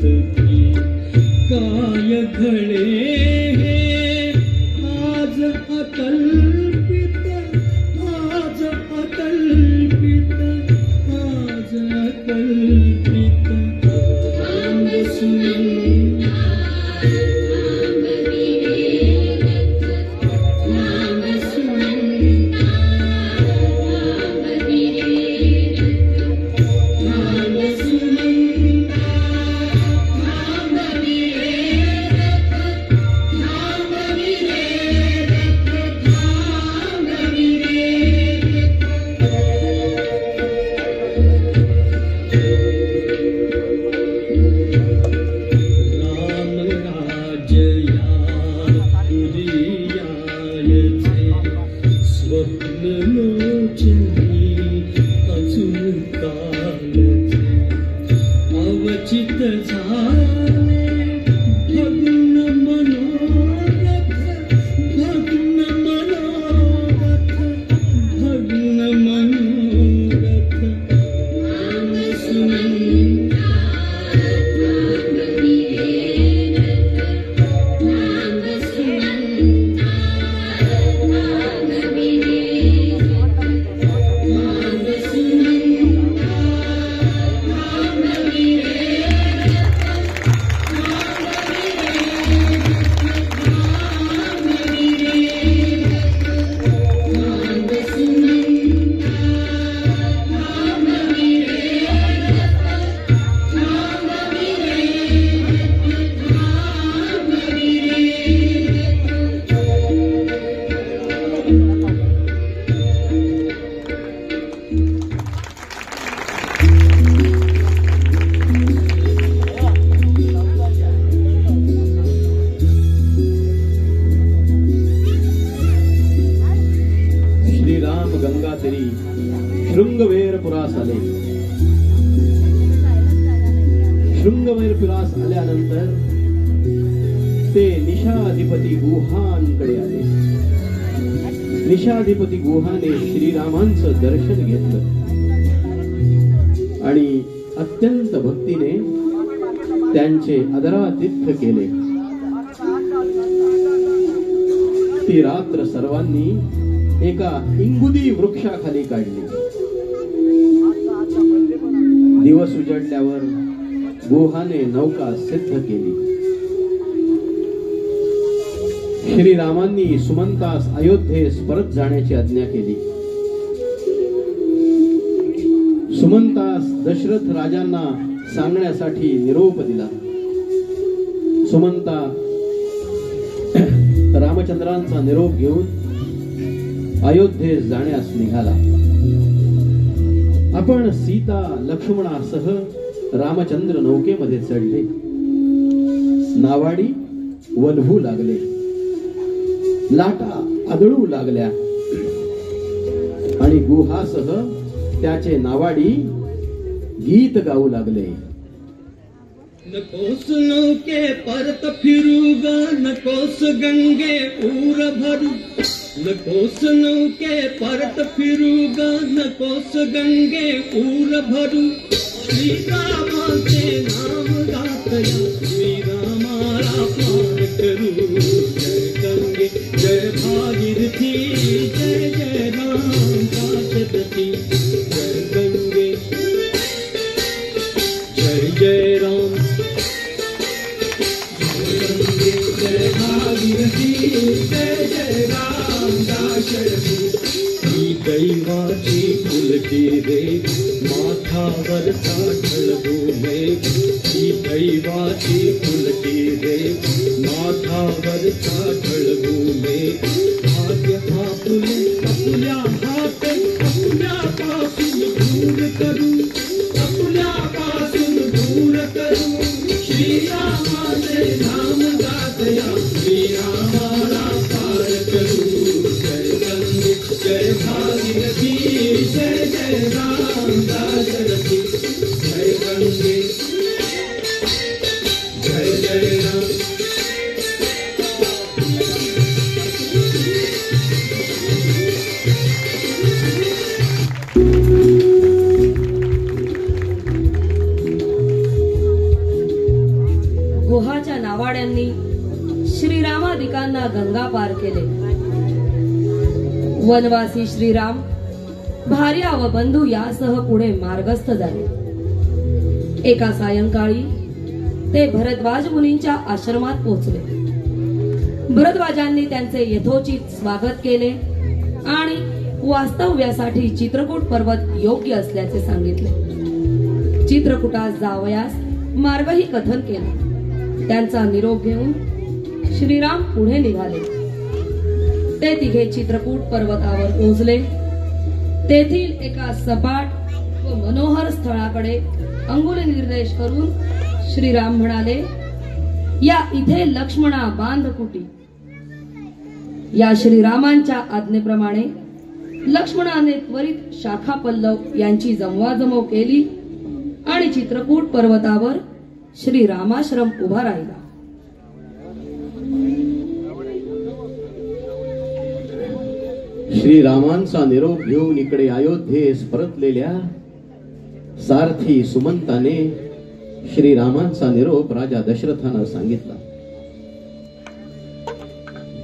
की काय घडे हे आज अकल्पित आज अकल्पित आज अकल्पित थांब सुनंदा थांब विवेक थांब सुनंदा थांब विवेक थांब सुनंदा थांब विवेक थांब विवेक थांब विवेक राम राजया पुरियायचे स्वप्न लोचनी अजून कालचे अवचित झाले भग्न मनोरथ भग्न मनोरथ भग्न मनोरथ थांब सुनंदा थांब विवेक थांब सुनंदा थांब विवेक थांब सुनंदा थांब श्रीराम गंगा तेरी शृंगवेरपुरास आले. शृंगवेरपुरास आल्यानंतर ते निशाधिपती गुहांकडे आले. निशाधिपती गुहाने श्रीरामांचं दर्शन घेतलं आणि अत्यंत भक्तीने त्यांचे आदरातिथ्य केले. ती रात्र सर्वांनी एका इंगुदी वृक्षाखाली काढली. दिवस उजडल्यावर गुहाने नौका सिद्ध केली. श्रीरामांनी सुमंतास अयोध्येस परत जाण्याची आज्ञा केली. सुमंतास दशरथ राजांना सांगण्यासाठी निरोप दिला. सुमंता रामचंद्रांचा निरोप घेऊन अयोध्येस जाण्यास निघाला. आपण सीता लक्ष्मणासह रामचंद्र नौकेमध्ये चढले. नावाडी वल्हू लागले. लाटा आदळू लागल्या आणि गुहासह त्याचे नावाडी गीत गाऊ लागले. नकोस नौके परत फिरू ग नकोस गंगे ऊर भरू नकोस नौके परत फिरू ग नकोस गंगे ऊर भरू श्रीरामाचे नाम गातया श्रीरामाला पार करू. जय गंगे जय भागीरथी जय जय राम काशदती जय गंगे जय जय राम जय भागीरथी जय जय राम दाशरथी. ही दैवाची फुलकी रे माथावरचा ढळभूमे. ही दैवाची फुलकी रे माथावरचा ढळभूमे. भाग्य आपुले आपुल्या हात आपुल्यापासून दूर करू आपुल्यापासून दूर करू. श्रीरामाचे नाम गातया श्रीरामाला पार करू. जय गंगे जय भागीरथी जय जय राम दाशरथी जय गंगे जय जय राम. गुहाच्या नावाड्यांनी श्रीरामादिकांना गंगा पार केले. वनवासी श्रीराम भार्या व बंधू यासह पुढे मार्गस्थ झाले. एका सायंकाळी ते भरद्वाज मुनींच्या आश्रमात पोहोचले. भरद्वाजांनी त्यांचे यथोचित स्वागत केले आणि वास्तव्यासाठी चित्रकूट पर्वत योग्य असल्याचे सांगितले. चित्रकूटास जावयास मार्गही कथन केला. त्यांचा निरोप घेऊन श्रीराम पुढे निघाले. ते तिघे चित्रकूट पर्वतावर पोहोचले. तेथील एका सपाट व मनोहर स्थळाकडे अंगुली निर्देश करून श्रीराम म्हणाले, या इथे लक्ष्मणा बांध कुटी. या श्रीरामांच्या आज्ञेप्रमाणे लक्ष्मणाने त्वरित शाखा पल्लव यांची जमवाजमव केली आणि चित्रकूट पर्वतावर श्रीरामाश्रम उभा राहिला. श्रीरामांचा निरोप घेऊन इकडे अयोध्येस परतलेल्या सारथी सुमंताने श्रीरामांचा निरोप राजा दशरथांना सांगितला.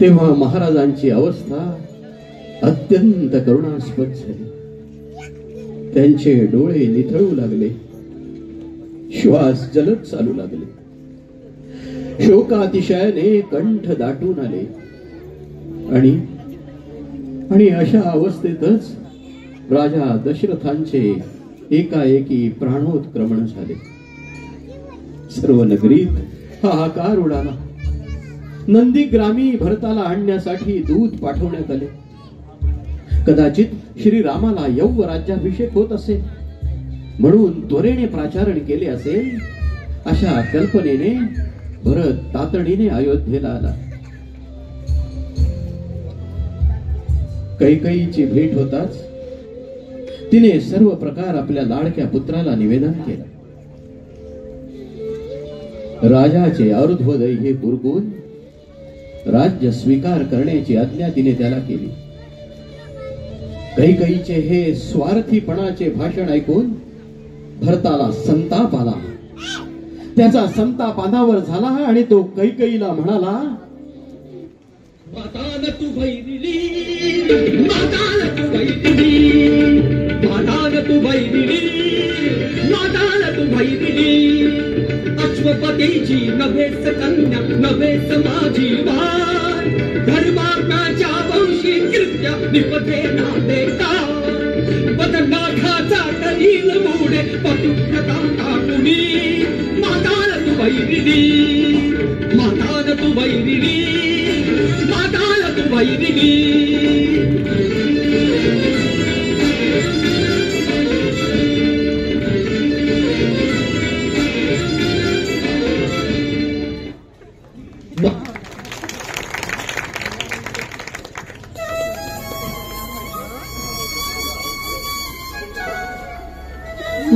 तेव्हा महाराजांची अवस्था अत्यंत करुणास्पद झाली. त्यांचे डोळे निथळू लागले, श्वास जलद चालू लागले, शोकातिशयाने कंठ दाटून आले आणि अशा अवस्थेतच राजा दशरथांचे एकाएकी प्राणोत्क्रमण झाले. सर्व नगरीत हाहाकार उडाला. नंदीग्रामी भरताला आणण्यासाठी दूत पाठवण्यात आले. कदाचित श्रीरामाला यौव राज्याभिषेक होत असेल म्हणून त्वरेने प्राचारण केले असेल अशा कल्पनेने भरत तातडीने अयोध्येला आला. कैकेयीची भेट होताच तिने सर्व प्रकार आपल्या लाडक्या पुत्राला निवेदन केला. राजाचे अर्ध्वदय हे उरकून राज्य स्वीकार करण्याची आज्ञा तिने त्याला केली. कैकेयीचे हे स्वार्थीपणाचे भाषण ऐकून भरताला संताप आला. त्याचा संताप अनावर झाला आणि तो कैकेयीला म्हणाला, मातान तू बैरिली, मातान तू बैरिली, मातान तू बैरिली, मातान तू बैरिली. अश्वपतीची नव्हेच कन्या नव्हेच माझी बाय, धर्मात्म्याच्या वंशी कृत्य निपथे ना देता. बदनाथाचा करील मुडे पतिव्रता टाकुनी. मातान तू बैरिली, मातान तू बैरिली, मातान तू बैरिली.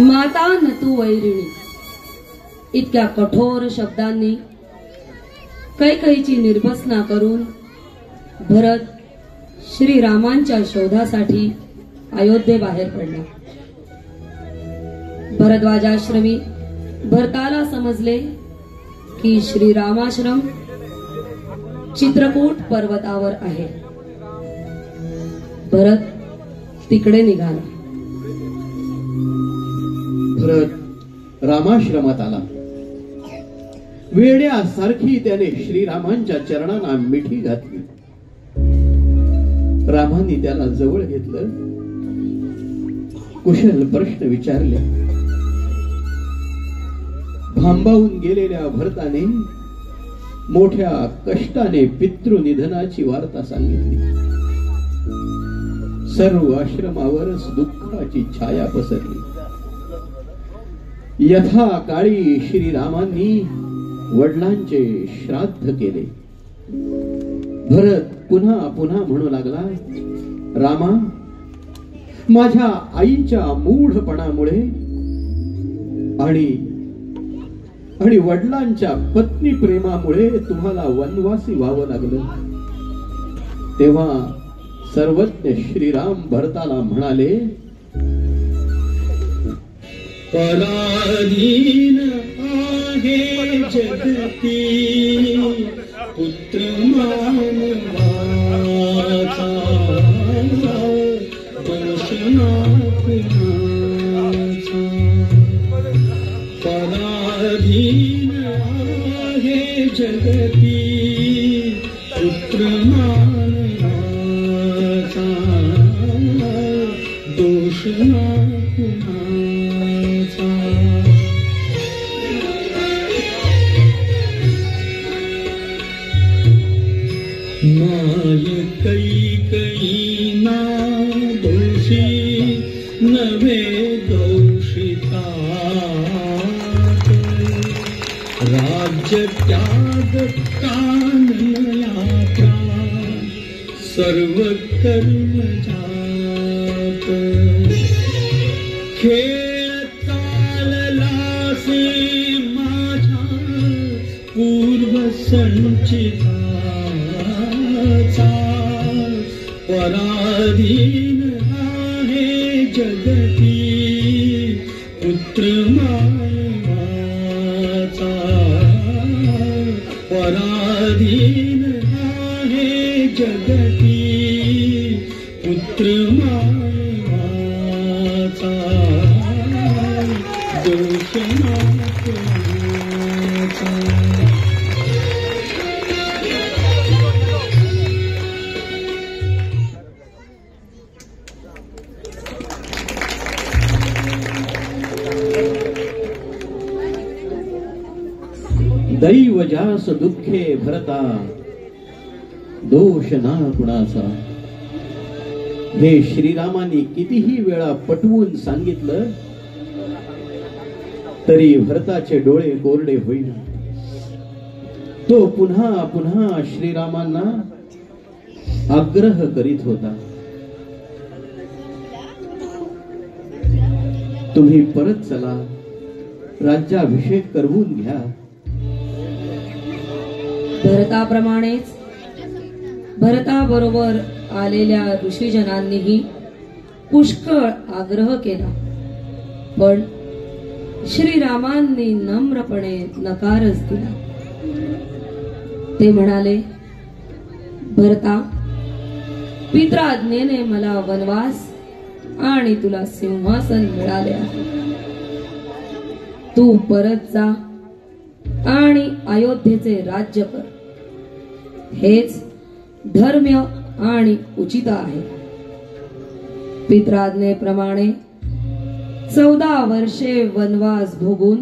माता न तू वैरिणी इतक्या कठोर शब्दांनी कैकेयीची निर्भसना करून भरत श्रीरामांच्या शोधासाठी अयोध्येबाहेर पडला. भरद्वाजाश्रमी भरताला समजले की श्रीरामाश्रम चित्रकूट पर्वतावर आहे. भरत तिकडे निघाला. भरत रामाश्रमात आला. वेड्यासारखी त्याने श्रीरामांच्या चरणांना मिठी घातली. रामांनी त्याला जवळ घेतलं, कुशल प्रश्न विचारले. भांबावून गेलेल्या भरताने मोठ्या कष्टाने पितृनिधनाची वार्ता सांगितली. सर्व आश्रमावरच दुःखाची छाया पसरली. यथा काळी श्रीरामांनी वडिलांचे श्राद्ध केले. भरत पुन्हा पुन्हा म्हणू लागला, रामा, माझ्या आईच्या मूढपणामुळे आणि वडिलांच्या पत्नी प्रेमामुळे तुम्हाला वनवासी व्हावं लागलं. तेव्हा सर्वज्ञ श्रीराम भरताला म्हणाले, पराधीन आहे जगती पुत्र मानवाचा दोष ना कुणाचा पराधीन आहे जगती पुत्र मानवाचा दोष ना कुणाचा माय कैकयी ना दोषी नवे दोषितात राज्य त्याग कानया प्राण सर्व कर्म जात खेळ चाललासे माझ्या पूर्व संचिताचा पराधीन आहे जगती पुत्र मानवाचा पराधीन आहे जगती पुत्र मानवाचा दोष ना कुणाचा दैव जास दुःखे भरता दोष ना कुणाचा. हे श्रीरामाने कितीही वेळा पटवून सांगितलं तरी भरताचे डोळे कोरडे होईना. तो पुन्हा पुन्हा श्रीरामांना आग्रह करीत होता, तुम्ही परत चला, राज्याभिषेक करवून घ्या. भरताप्रमाणेच भरताबरोबर आलेल्या ऋषीजनांनीही पुष्कळ आग्रह केला, पण श्रीरामांनी नम्रपणे नकारच दिला. ते म्हणाले, भरता, पित्राज्ञेने मला वनवास आणि तुला सिंहासन मिळाले आहे. तू परत जा आणि अयोध्येचे राज्य कर. हेच धर्म्य आणि उचित आहे. पित्राज्ञेप्रमाणे 14 वर्षे वनवास भोगून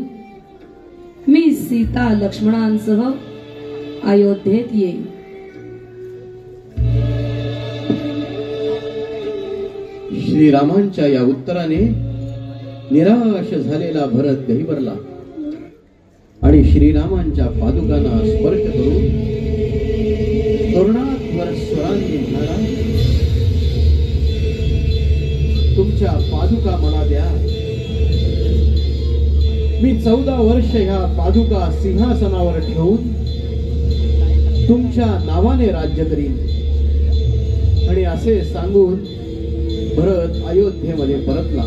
मी सीता लक्ष्मणांसह अयोध्येत येईल. श्रीरामांच्या या उत्तराने निराश झालेला भरत गहिवरला आणि श्रीरामांच्या पादुकांना स्पर्श करून करुणात्मक स्वरांनी म्हणाला, तुमच्या पादुका मला द्या. मी 14 वर्ष ह्या पादुका सिंहासनावर ठेवून तुमच्या नावाने राज्य करीन. आणि असे सांगून भरत अयोध्येमध्ये परतला.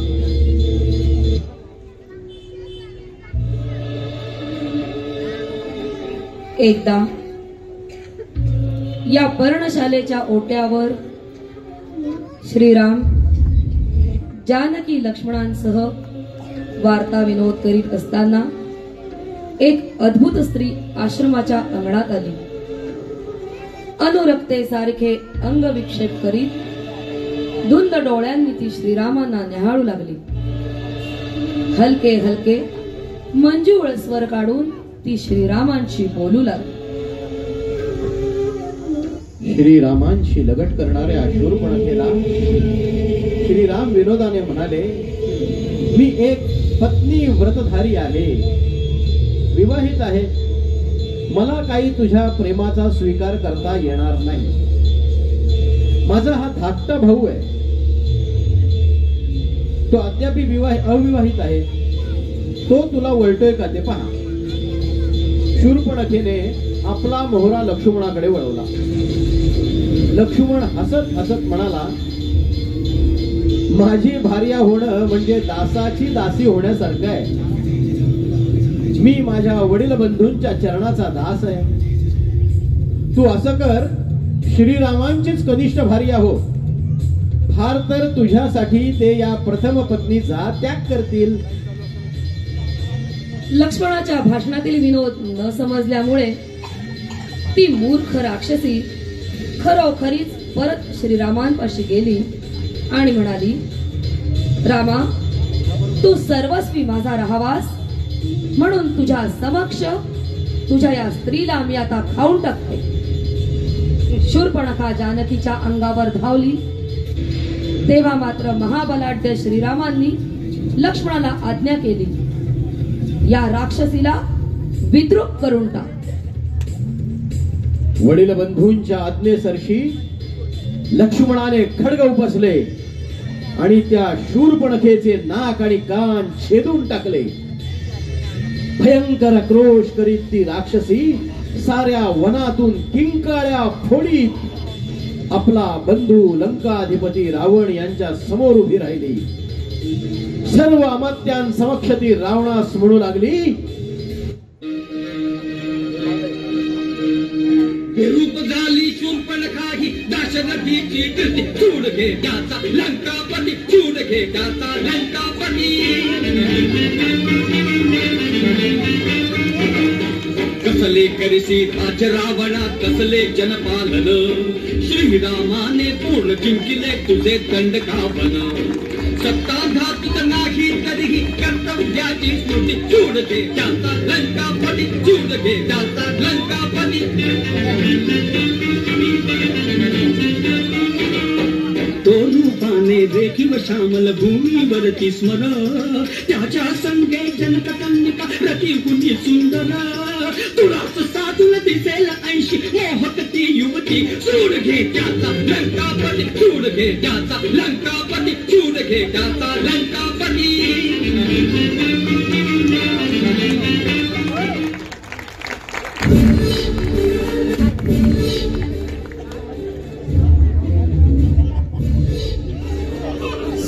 एकदा या पर्णशालेच्या ओट्यावर श्रीराम जानकी लक्ष्मणांसह वार्ता विनोद करीत असताना एक अद्भुत स्त्री आश्रमाच्या अंगणात आली. अनुरक्तेसारखे अंग विक्षेप करीत धुंद डोळ्यांनी ती श्रीरामांना न्याहाळू लागली. हलके हलके मंजूळ स्वर काढून ती श्रीरामांशी बोलू लागली. श्रीरामांशी लगट करणाऱ्या शूरपणखेला श्रीराम विनोदाने म्हणाले, मी एक पत्नी व्रतधारी आहे, विवाहित आहे. मला काही तुझ्या प्रेमाचा स्वीकार करता येणार नाही. माझा हा धाकटा भाऊ आहे, तो अद्याप अविवाहित आहे. तो तुला वळतोय का ते पहा. शूरपणखेने आपला मोहरा लक्ष्मणाकडे वळवला. लक्ष्मण हसत हसत म्हणाला, माझी भार्या होणं म्हणजे दासाची दासी होण्यासारखं आहे. मी माझ्या वडील बंधूंच्या चरणाचा दास आहे. तू असं कर, श्रीरामांचीच कनिष्ठ भार्या हो. फार तर तुझ्यासाठी ते या प्रथम पत्नीचा त्याग करतील. लक्ष्मणाच्या भाषणातील विनोद न समजल्यामुळे ती मूर्ख राक्षसी खरोखरीच परत श्रीरामांपाशी गेली आणि म्हणाली, रामा, तू सर्वस्वी माझा राहावास म्हणून तुझ्या समक्ष तुझ्या या स्त्रीला मी आता खाऊन टाकते. शूर्पणखा जानकीच्या अंगावर धावली तेव्हा मात्र महाबलाढ्य श्रीरामांनी लक्ष्मणाला आज्ञा केली, या राक्षसीला विद्रुप करून टाक. वडील बंधूंच्या आज्ञेसरशी लक्ष्मणाने खड्ग उपसले आणि त्या शूर्पणखेचे नाक आणि कान छेदून टाकले. भयंकर क्रोश करीत ती राक्षसी साऱ्या वनातून किंकाळ्या फोडीत आपला बंधू लंकाधिपती रावण यांच्या समोर उभी राहिली. सर्व अमात्यांसमक्ष ती रावणास म्हणू लागली, रूप झाली शूर्पणखा ही दाशरथीची कीर्ती. चूड घे त्याचा लंकापती, चूड घे त्याचा लंकापती. कसले करसी राज रावणा, कसले जनपालन. श्रीरामाने पूर्ण जिंकिले तुझे दंडकावन. सत्ताघातुक नाही तरीही कर्तव्याची स्मृती. चूड घे त्याचा लंकापती, चूड घे त्याचा लंकापती. तो रूपाने देखील श्यामल भूमीवरती स्मर. त्याच्या संगे जनककन्यका रतिहुनी सुंदर. तुलाच साधून दिसेल 80 मोहक ती युवती. चूड घे त्याचा लंकापती, चूड घे त्याचा लंकापती, चूड घे त्याचा लंकापती.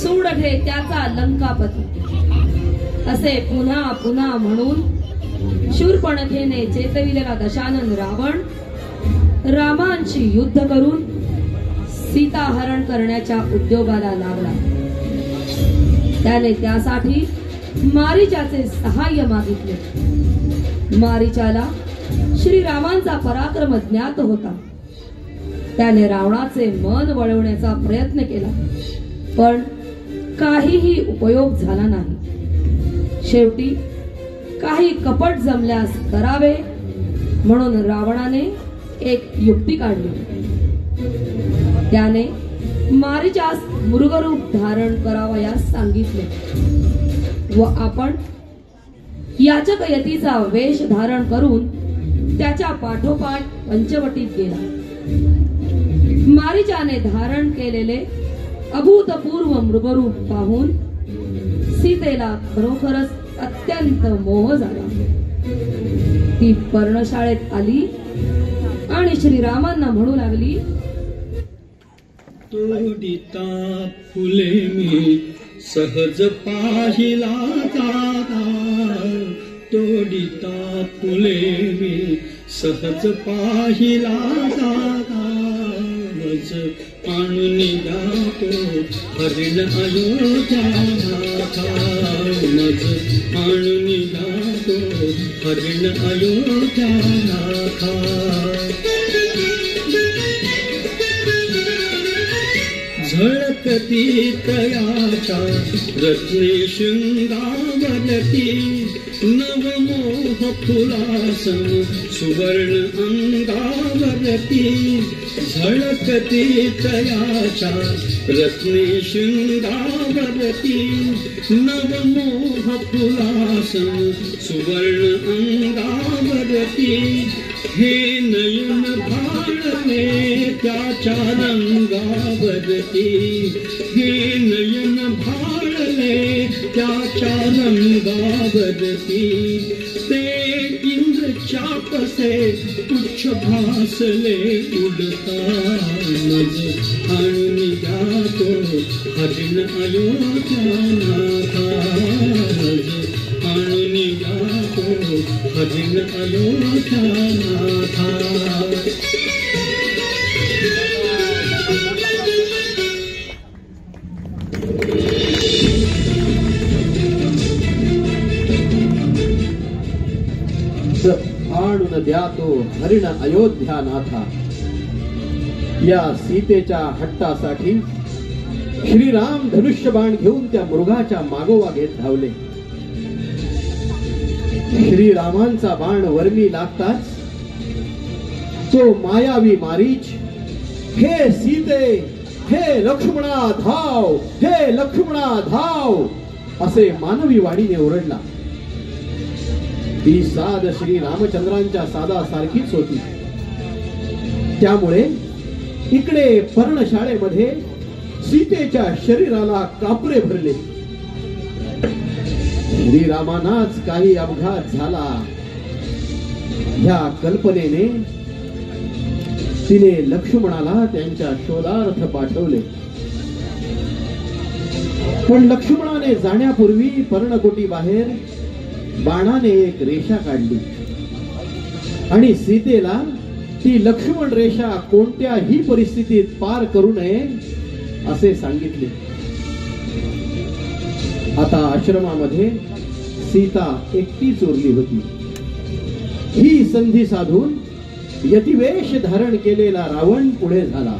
सूड घे त्याचा लंकापती असे पुन्हा पुन्हा म्हणून शूर्पणखेने चेतविलेला दशानन रावण रामांशी युद्ध करून सीता हरण करण्याच्या उद्योगाला लागला. त्याने त्यासाठी मारीचाचे सहाय्य मागितले. मारीचाला श्रीरामांचा पराक्रम ज्ञात होता. त्याने रावणाचे मन वळवण्याचा प्रयत्न केला, पण काहीही उपयोग झाला नाही. शेवटी काही कपट जमल्यास करावे म्हणून रावणाने एक युक्ती काढली. त्याने मारीचास मृगरूप धारण करावयास सांगितले व आपण याचक यतीचा वेश धारण करून त्याच्या पाठोपाठ पंचवटीत गेला. मारीचाने धारण केलेले अभूतपूर्व मृगरूप पाहून सीतेला खरोखरच अत्यंत मोह झाला. ती पर्णशाळेत आली आणि श्रीरामांना म्हणू लागली, तोडिता फुले मी सहज पाहिला दादा. तोडिता फुले मी सहज पाहिला दादा. मज आणून जातो हरिण अयोध्या नाथा. मज आणून जातो हरिण अयोध्या नाथा. झळकती तयाच्या रत्ने शृंगावरती. नवमोह फुलासन सुवर्ण अंगावरती. झळकती तयाच्या रत्ने शृंगावरती. नवमोह फुलासन सुवर्ण अंगावरती. हे नयन भाळले त्याच्या रंगावरती. हे नयन भाळले त्याच्या रंगावरती. ते इंद्र चापसे तुच्छ भासले उडता. मज आणून जातो हरिण अयोध्या नाथा. मज आणून जातो हरिण अनोठा नाथा आणून द्या तो हरिण अयोध्या नाथा. या सीतेच्या हट्टासाठी श्रीराम धनुष्यबाण घेऊन त्या मृगाच्या मागोवा घेत धावले. श्रीरामांचा बाण वर्मी लागताच तो मायावी मारीच, हे सीते, हे लक्ष्मणा धाव, हे लक्ष्मणा धाव असे मानवी वाणीने ओरडला. ती साध श्री रामचंद्रांच्या सादासारखीच होती. त्यामुळे इकडे पर्णशाळेमध्ये सीतेच्या शरीराला कापरे भरले. श्रीरामांनाच काही अपघात झाला ह्या कल्पनेने तिने लक्ष्मणाला त्यांच्या शोधार्थ पाठवले. पण लक्ष्मणाने जाण्यापूर्वी पर्णकोटी बाहेर बाणाने एक रेषा काढली आणि सीतेला ती लक्ष्मण रेषा कोणत्याही परिस्थितीत पार करू नये असे सांगितले. आता आश्रमामध्ये सीता एकटीच उरली होती. ही संधी साधून यतिवेश धारण केलेला रावण पुढे झाला.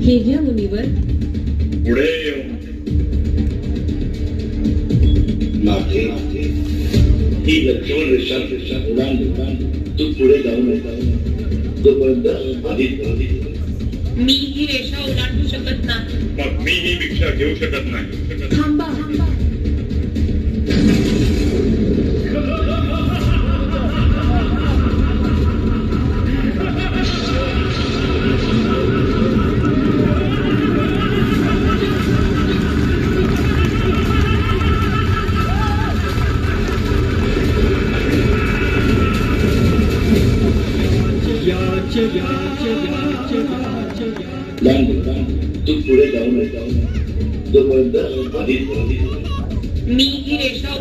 हे घ्या मुनिवर. पुढे ही लक्ष्मण रेषा तू पुढे जाऊ नये तोपर्यंत मी ही रेषा ओलांडू शकत नाही. मग मी ही भिक्षा घेऊ शकत नाही. थांबा. तू पुढे जाऊ नये तोपर्यंत मी ही रेषा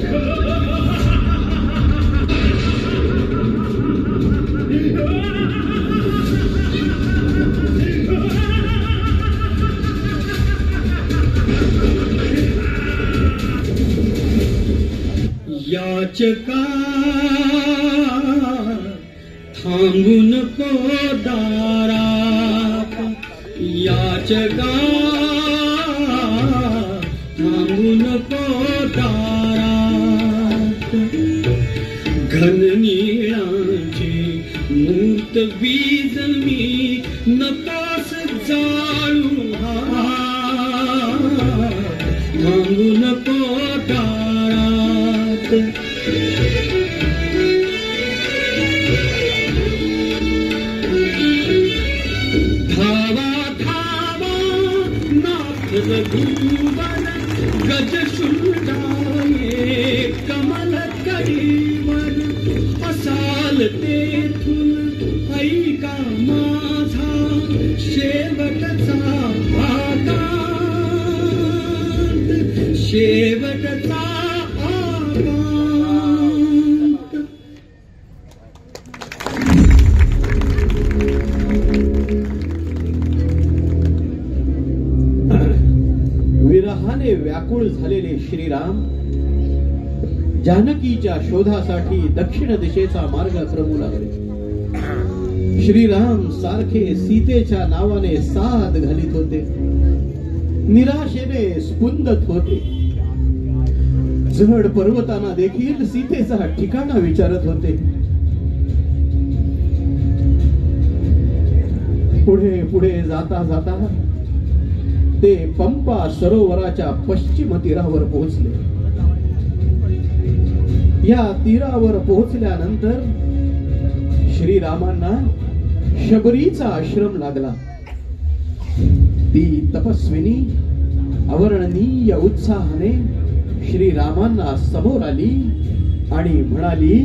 याचका थांबू नको दारात. याचका थांबू नको दारात. घननीळाची मूर्त बीज मी नकोस जाळू थांबू नको दारात. रघुवर गज शुंडाये कमल करीवर असाल तेथून ऐका माझा शेवटचा आकांत. शेवटचा आकांत. प्रेमाने व्याकुळ झालेले श्रीराम जानकीच्या शोधासाठी दक्षिण दिशेचा मार्ग क्रमू लागले. श्रीराम सारखे सीतेच्या नावाने साद घालीत होते, निराशेने स्पुंदत होते. जड पर्वतांना देखील सीतेचा ठिकाणा विचारत होते. पुढे पुढे जाता जाता ते पंपा सरोवराच्या पश्चिम तीरावर पोहोचले. या तीरावर पोहोचल्यानंतर श्रीरामांना शबरीचा आश्रम लागला. ती तपस्विनी अवर्णनीय उत्साहाने श्रीरामांना समोर आली आणि म्हणाली,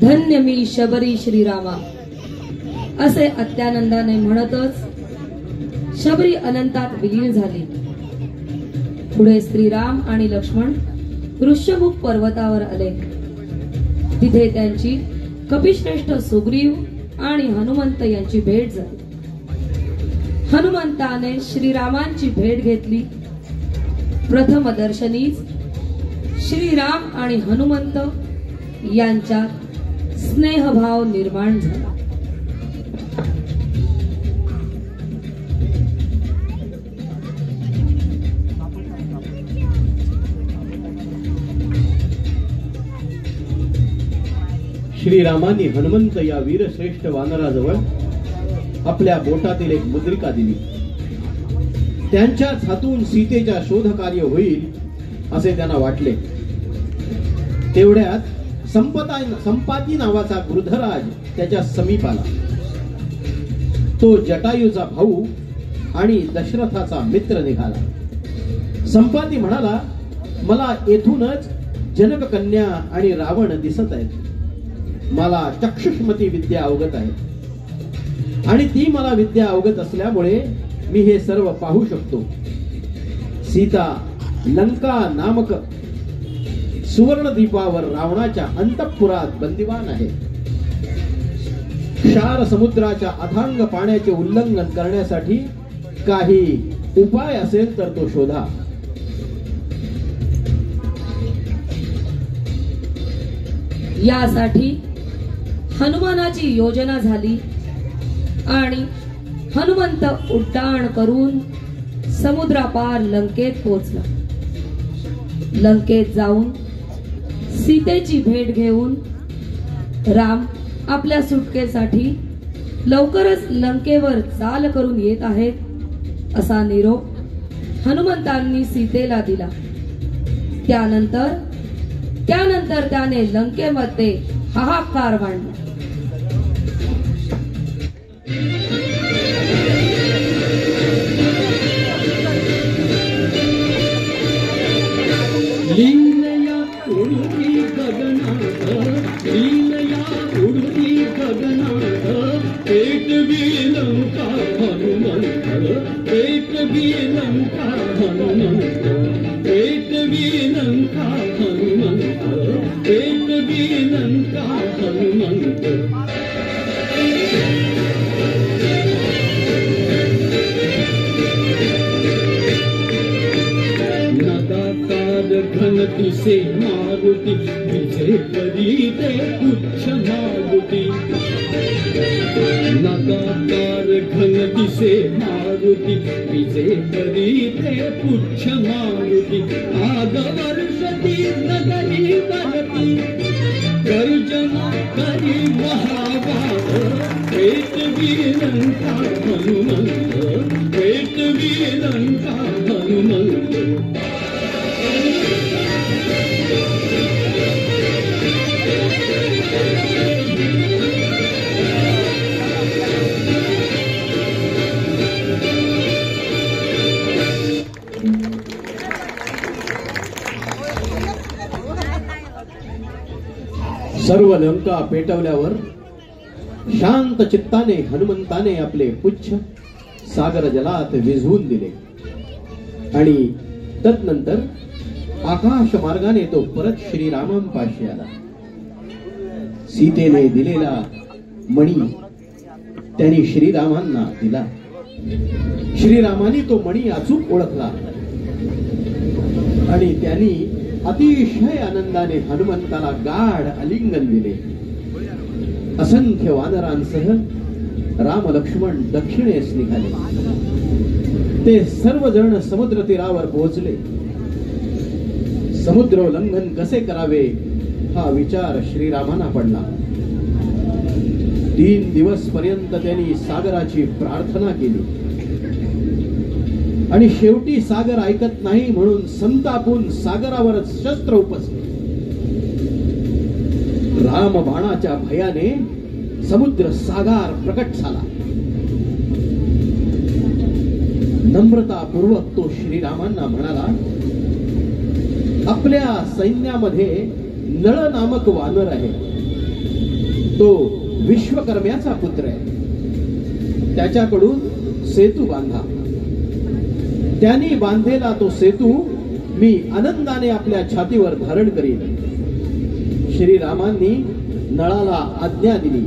धन्य मी शबरी श्रीरामा असे अत्यानंदाने म्हणतच शबरी अनंतात विलीन झाली. पुढे श्रीराम आणि लक्ष्मण ऋष्यमुख पर्वतावर आले. तिथे त्यांची कपिश्रेष्ठ सुग्रीव आणि हनुमंत यांची भेट झाली. हनुमंताने श्रीरामांची भेट घेतली. प्रथम दर्शनीच श्रीराम आणि हनुमंत यांच्यात स्नेहभाव निर्माण झाला. श्रीरामांनी हनुमंत या वीरश्रेष्ठ वानराजवळ आपल्या बोटातील एक मुद्रिका दिली. त्यांच्याच हातून सीतेच्या शोध कार्य होईल असे त्यांना वाटले. तेवढ्यात संपाती नावाचा गृधराज त्याच्या समीप आला. तो जटायूचा भाऊ आणि दशरथाचा मित्र निघाला. संपाती म्हणाला, मला येथूनच जनक कन्या आणि रावण दिसत आहेत. मला चक्षुष्मती विद्या अवगत आहे आणि ती मला विद्या अवगत असल्यामुळे मी हे सर्व पाहू शकतो. सीता लंका नामक सुवर्णद्वीपावर रावणाच्या अंतःपुरात बंदिवान आहे. क्षार समुद्राच्या अथांग पाण्याचे उल्लंघन करण्यासाठी काही उपाय असेल तर तो शोधा. यासाठी हनुमानाची योजना झाली आणि हनुमंत उड्डाण करून समुद्रापार लंकेत पोहोचला. लंकेत जाऊन सीतेची भेट घेऊन राम आपल्या सुटकेसाठी लवकरच लंकेवर चाल करून येत आहेत असा निरोप हनुमंतांनी सीतेला दिला. त्यानंतर त्याने लंकेमध्ये हाहाकार मांडला. लीलया उडती गगनात, लीलया उडती गगनात, पेटवी लंका हनुमंत, पेटवी लंका हनुमंत, पेटवी लंका हनुमंत, पेटवी लंका हनुमंत. घनती से मारुति विजय करी दे उच्च मारुति. नागाकार घन दिसे मारुती विजे करी ते पुच्छ मारुती आग वर्षती नगरी बनती गर्जना करी महावाद पेट वीरंका हनुमंत पेट वीरंका हनुमंत सर्व लंका पेटवल्यावर शांत चित्ताने हनुमंताने आपले पुच्छ सागर जलात विझवून दिले आणि तदनंतर आकाश मार्गाने तो परत श्रीरामांपाशी आला. सीतेने दिलेला मणी त्यांनी श्रीरामांना दिला. श्रीरामांनी तो मणी अचूक ओळखला आणि त्यांनी अतिशय आनंदाने हनुमंताला गाढ आलिंगन दिले. असंख्य वानरांसह राम लक्ष्मण दक्षिणेस निघाले. ते सर्वजण समुद्र तीरावर पोहोचले. समुद्रोल्लंघन कसे करावे हा विचार श्रीरामांना पडला. 3 दिवस पर्यंत त्यांनी सागराची प्रार्थना केली आणि शेवटी सागर ऐकत नाही म्हणून संतापून सागरावरच शस्त्र उपसले. राम बाणाच्या भयाने समुद्र सागर प्रकट झाला. नम्रतापूर्वक तो श्रीरामांना म्हणाला, आपल्या सैन्यामध्ये नळ नामक वानर आहे. तो विश्वकर्म्याचा पुत्र आहे. त्याच्याकडून सेतू बांधा. त्यांनी बांधलेला तो सेतू मी आनंदाने आपल्या छातीवर धारण करीन. श्रीरामांनी नळाला आज्ञा दिली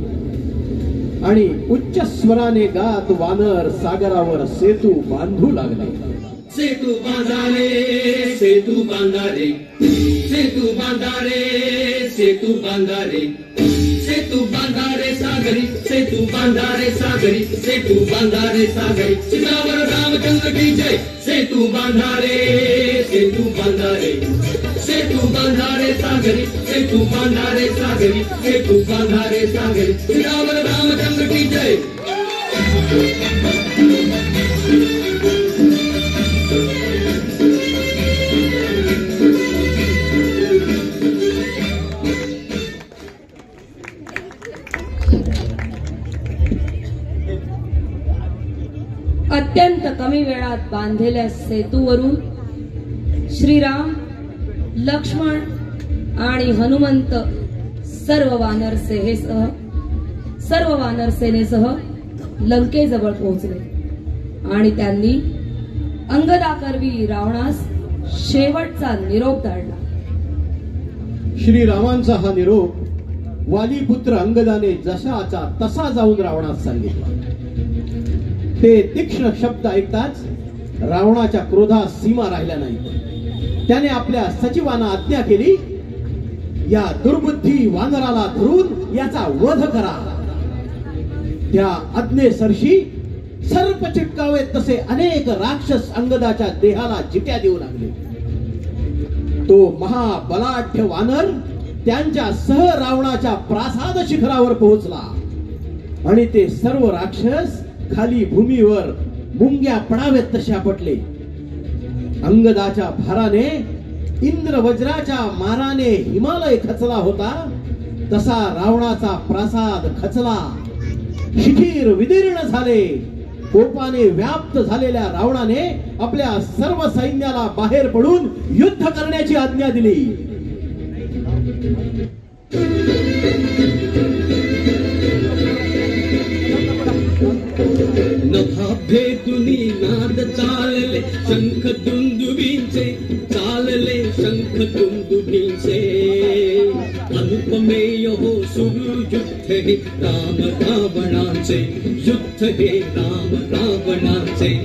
आणि उच्च स्वराने गात वानर सागरावर सेतू बांधू लागले. सेतू बांधारे सेतू बांधारे सेतू बांधारे सेतू बांधारे सेतू बांधारे सागरी सेतू बांधारे सागरी सेतू बांधारे सागरी सीतावर रामचंद्र की जय. सेतू बांधारे सेतू बांधारे सेतू बांधारे सागरी सेतू बांधारे सागरी सेतू बांधारे सागरी सीतावर रामचंद्र की जय. अत्यंत कमी वेळात बांधलेल्या सेतूवरून श्रीराम, लक्ष्मण आणि हनुमंत सर्व वानर सेनेसह लंकेजवळ पोहोचले आणि त्यांनी अंगदाकरवी रावणास शेवटचा निरोप धाडला. श्रीरामांचा हा निरोप वालीपुत्र अंगदाने जसाचा तसा जाऊन रावणास सांगितला. ते तीक्ष्ण शब्द ऐकताच रावणाच्या क्रोधास सीमा राहिल्या नाही. त्याने आपल्या सचिवांना आज्ञा केली, या दुर्बुद्धी वानराला धरून याचा वध करा. त्या आज्ञेसरशी सर्प चिटकावेत तसे अनेक राक्षस अंगदाच्या देहाला जिट्या देऊ लागले. तो महाबलाढ्य वानर त्यांच्या सह रावणाच्या प्रासाद शिखरावर पोहोचला आणि ते सर्व राक्षस खाली भूमीवर मुंग्या पडावेत तसे आपटले. अंगदाच्या भाराने इंद्रवज्राच्या माराने हिमालय खचला होता तसा रावणाचा प्रासाद खचला. शिखीर विदीर्ण झाले. कोपाने व्याप्त झालेल्या रावणाने आपल्या सर्व सैन्याला बाहेर पडून युद्ध करण्याची आज्ञा दिली. नभाभेदुनी नाद चालले शंख दुंदुबींचे चालले शंख दुंदुबींचे अनुपमेय हो सुरू युद्ध हे राम रावणाचे युद्ध हे राम रावणाचे.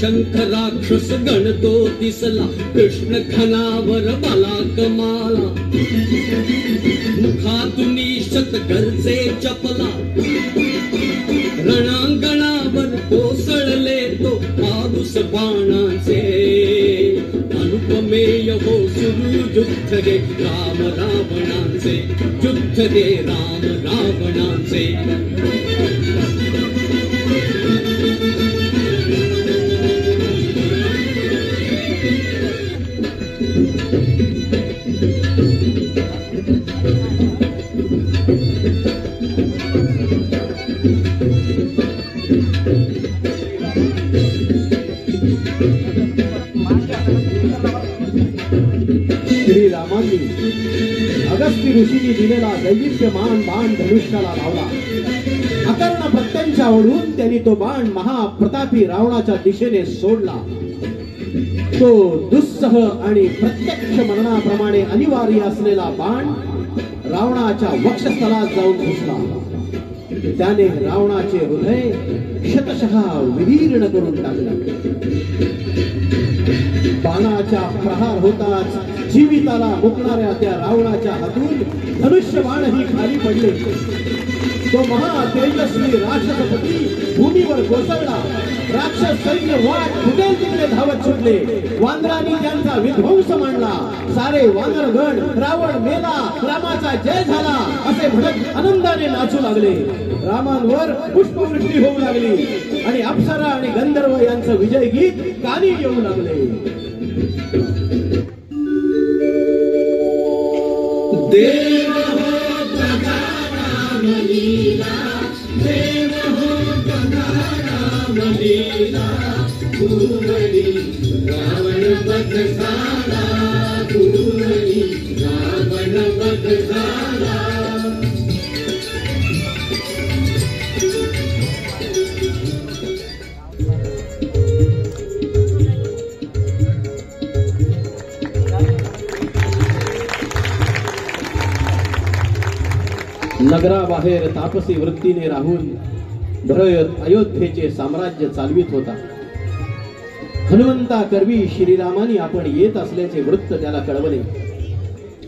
शंख राक्षस गणतो दिसला कृष्ण खनावर बाला कमाला मुखातून शत गरजे चपला रणांगणावर कोसळले तो माणूस बाणाचे अनुपमेय हो सुरू युद्ध रे राम रावणाचे युद्ध रे राम रावणाचे श्रीरामांनी अगस्त्य ऋषींनी दिलेला दैदिप्यमान बाण धनुष्याला लावला. अकर्ण प्रत्यंच्या ओढून त्यांनी तो बाण महाप्रतापी रावणाच्या दिशेने सोडला. तो दुस्सह आणि प्रत्यक्ष मरणाप्रमाणे अनिवार्य असलेला बाण रावणाच्या वक्षस्थलात जाऊन घुसला. त्याने रावणाचे हृदय शतशः विदीर्ण करून टाकले. बाणाच्या प्रहार होताच जीविताला मुकणाऱ्या त्या रावणाच्या हातून धनुष्यबाणही खाली पडले. तो महा तेजस्वी राक्षसपती भूमीवर कोसळला. राक्षस सैन्य वाट फुटेल तिकडे धावत सुटले. वानरांनी त्यांचा विध्वंस मांडला. सारे वानरगण रावण मेला, रामाचा जय झाला असे म्हणत आनंदाने नाचू लागले. रामांवर पुष्पवृष्टी होऊ लागली आणि अप्सरा आणि गंधर्व यांचं विजय गीत कानी येऊ लागले. देव हो बघा रामलीला, देव हो बघा रामलीला, भुवनी रावण वध झाला, भुवनी रावण वध झाला. नगराबाहेर तापसी वृत्तीने राहून भरत अयोध्येचे साम्राज्य चालवित होता. हनुमंता करवी श्रीरामानी आपण येत असल्याचे वृत्त त्याला कळवले.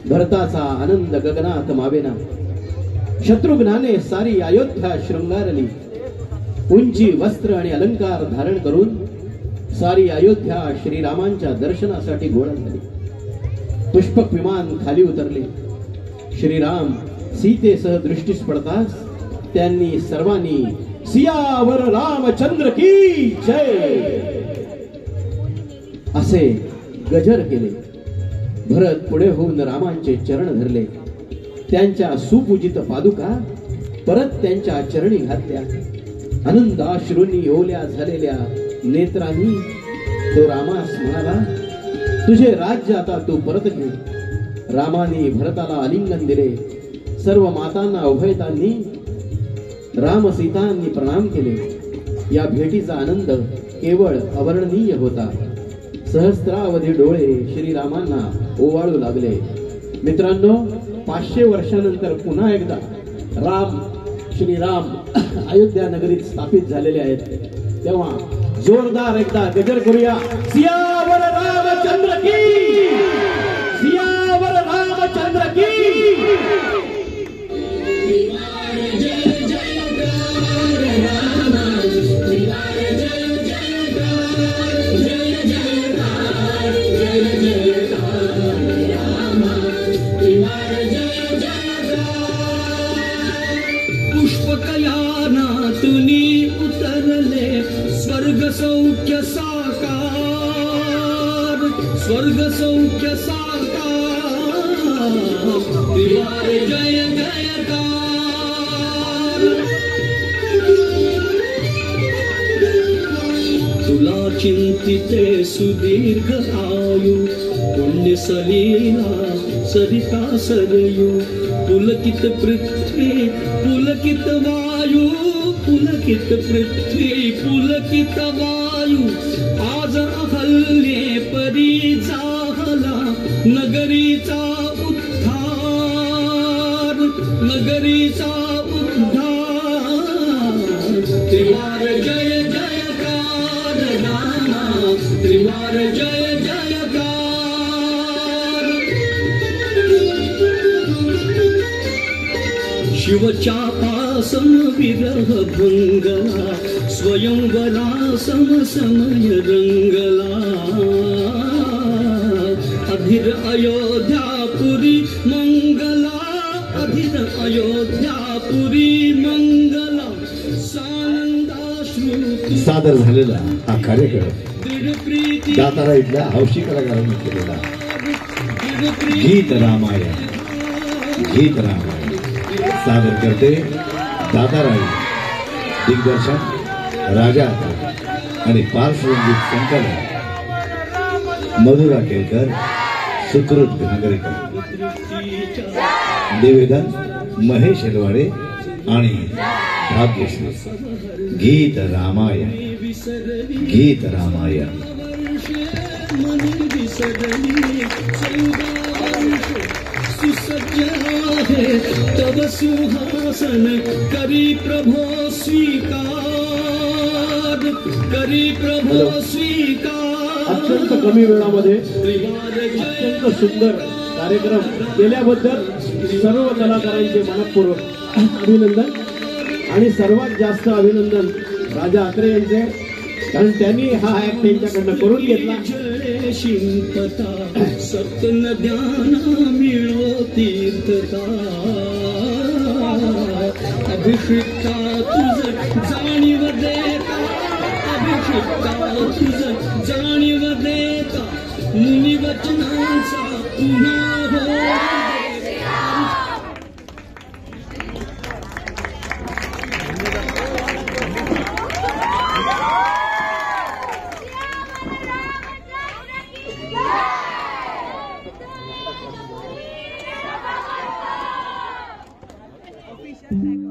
भरताचा आनंद गगनात मावेना. शत्रुघ्नाने सारी अयोध्या शृंगारली. उंची वस्त्र आणि अलंकार धारण करून सारी अयोध्या श्रीरामांच्या दर्शनासाठी गोळा झाली. पुष्पक विमान खाली उतरले. श्रीराम सीतेसह दृष्टीस पडताच त्यांनी सर्वांनी सियावर रामचंद्र की जय असे गजर केले. भरत पुढे होऊन रामांचे चरण धरले. त्यांच्या सुपूजित पादुका परत त्यांच्या चरणी घातल्या. आनंदाश्रूंनी ओल्या झालेल्या नेत्रांनी तो रामास म्हणाला, तुझे राज्य आता तू परत घे. रामाने भरताला आलिंगन दिले. सर्व मातांना उभयतांनी राम सीतांनी प्रणाम केले. या भेटीचा आनंद केवळ अवर्णनीय होता. सहस्त्रावधी डोळे श्रीरामांना ओवाळू लागले. मित्रांनो, 500 वर्षानंतर पुन्हा एकदा श्रीराम अयोध्या नगरीत स्थापित झालेले आहेत. तेव्हा जोरदार एकदा गजर करूया. सियावर रामचंद्र की, सियावर रामचंद्र की. पुष्पकयानातुनी उतरले स्वर्ग सौख्य साकार, स्वर्ग सौख्य साकार. त्रिवार जय जयकार. तुला चिंतिते सुदीर्घ आयु, पुण्य सलीला सरिता सरयू. पुलकित पृथ्वी पुलकित वायू, पुलकित पृथ्वी पुलकित वायू. आज अहल्ये परी झाला नगरीचा उद्धार, नगरीचा उद्धार. त्रिवार जय जयकार रामा, त्रिवार जय जयकार शिवचापासम विरह भंगला स्वयंवरा समय रंगला अधीर अयोध्यापुरी मंगला अधीर अयोध्यापुरी मंगला सानंदाश्रु सादर झालेला हा कार्यक्रम दृढ प्रीती दातारा इथल्या हौशी कलाकारांनी केलेला गीत रामायण सादर करते दाताराई दिग्दर्शन राजा आणि पार्श्वसंगीत संकलन मधुरा केळकर सुकृत घागरेकर निवेदन महेश हेलवाडे आणि भाग्यश्री गीत रामायण मन विसरली सुसज्ज है तब सिंहासन करी प्रभो स्वीकार अत्यंत कमी वेळामध्ये अत्यंत सुंदर कार्यक्रम केल्याबद्दल सर्व कलाकारांचे मनपूर्वक अभिनंदन आणि सर्वात जास्त अभिनंदन राजा अत्रे यांचे, कारण त्यांनी हा ऍक्ट त्यांच्याकडनं करून घेतला. शिंपता सप्न ध्याना मिळो तीर्थता अभिषिक्ता तुझ जाणीव देता अभिषिक्ता तुझ जाणीव देता मुनी वचनांचा पुन्हा हो Thank you.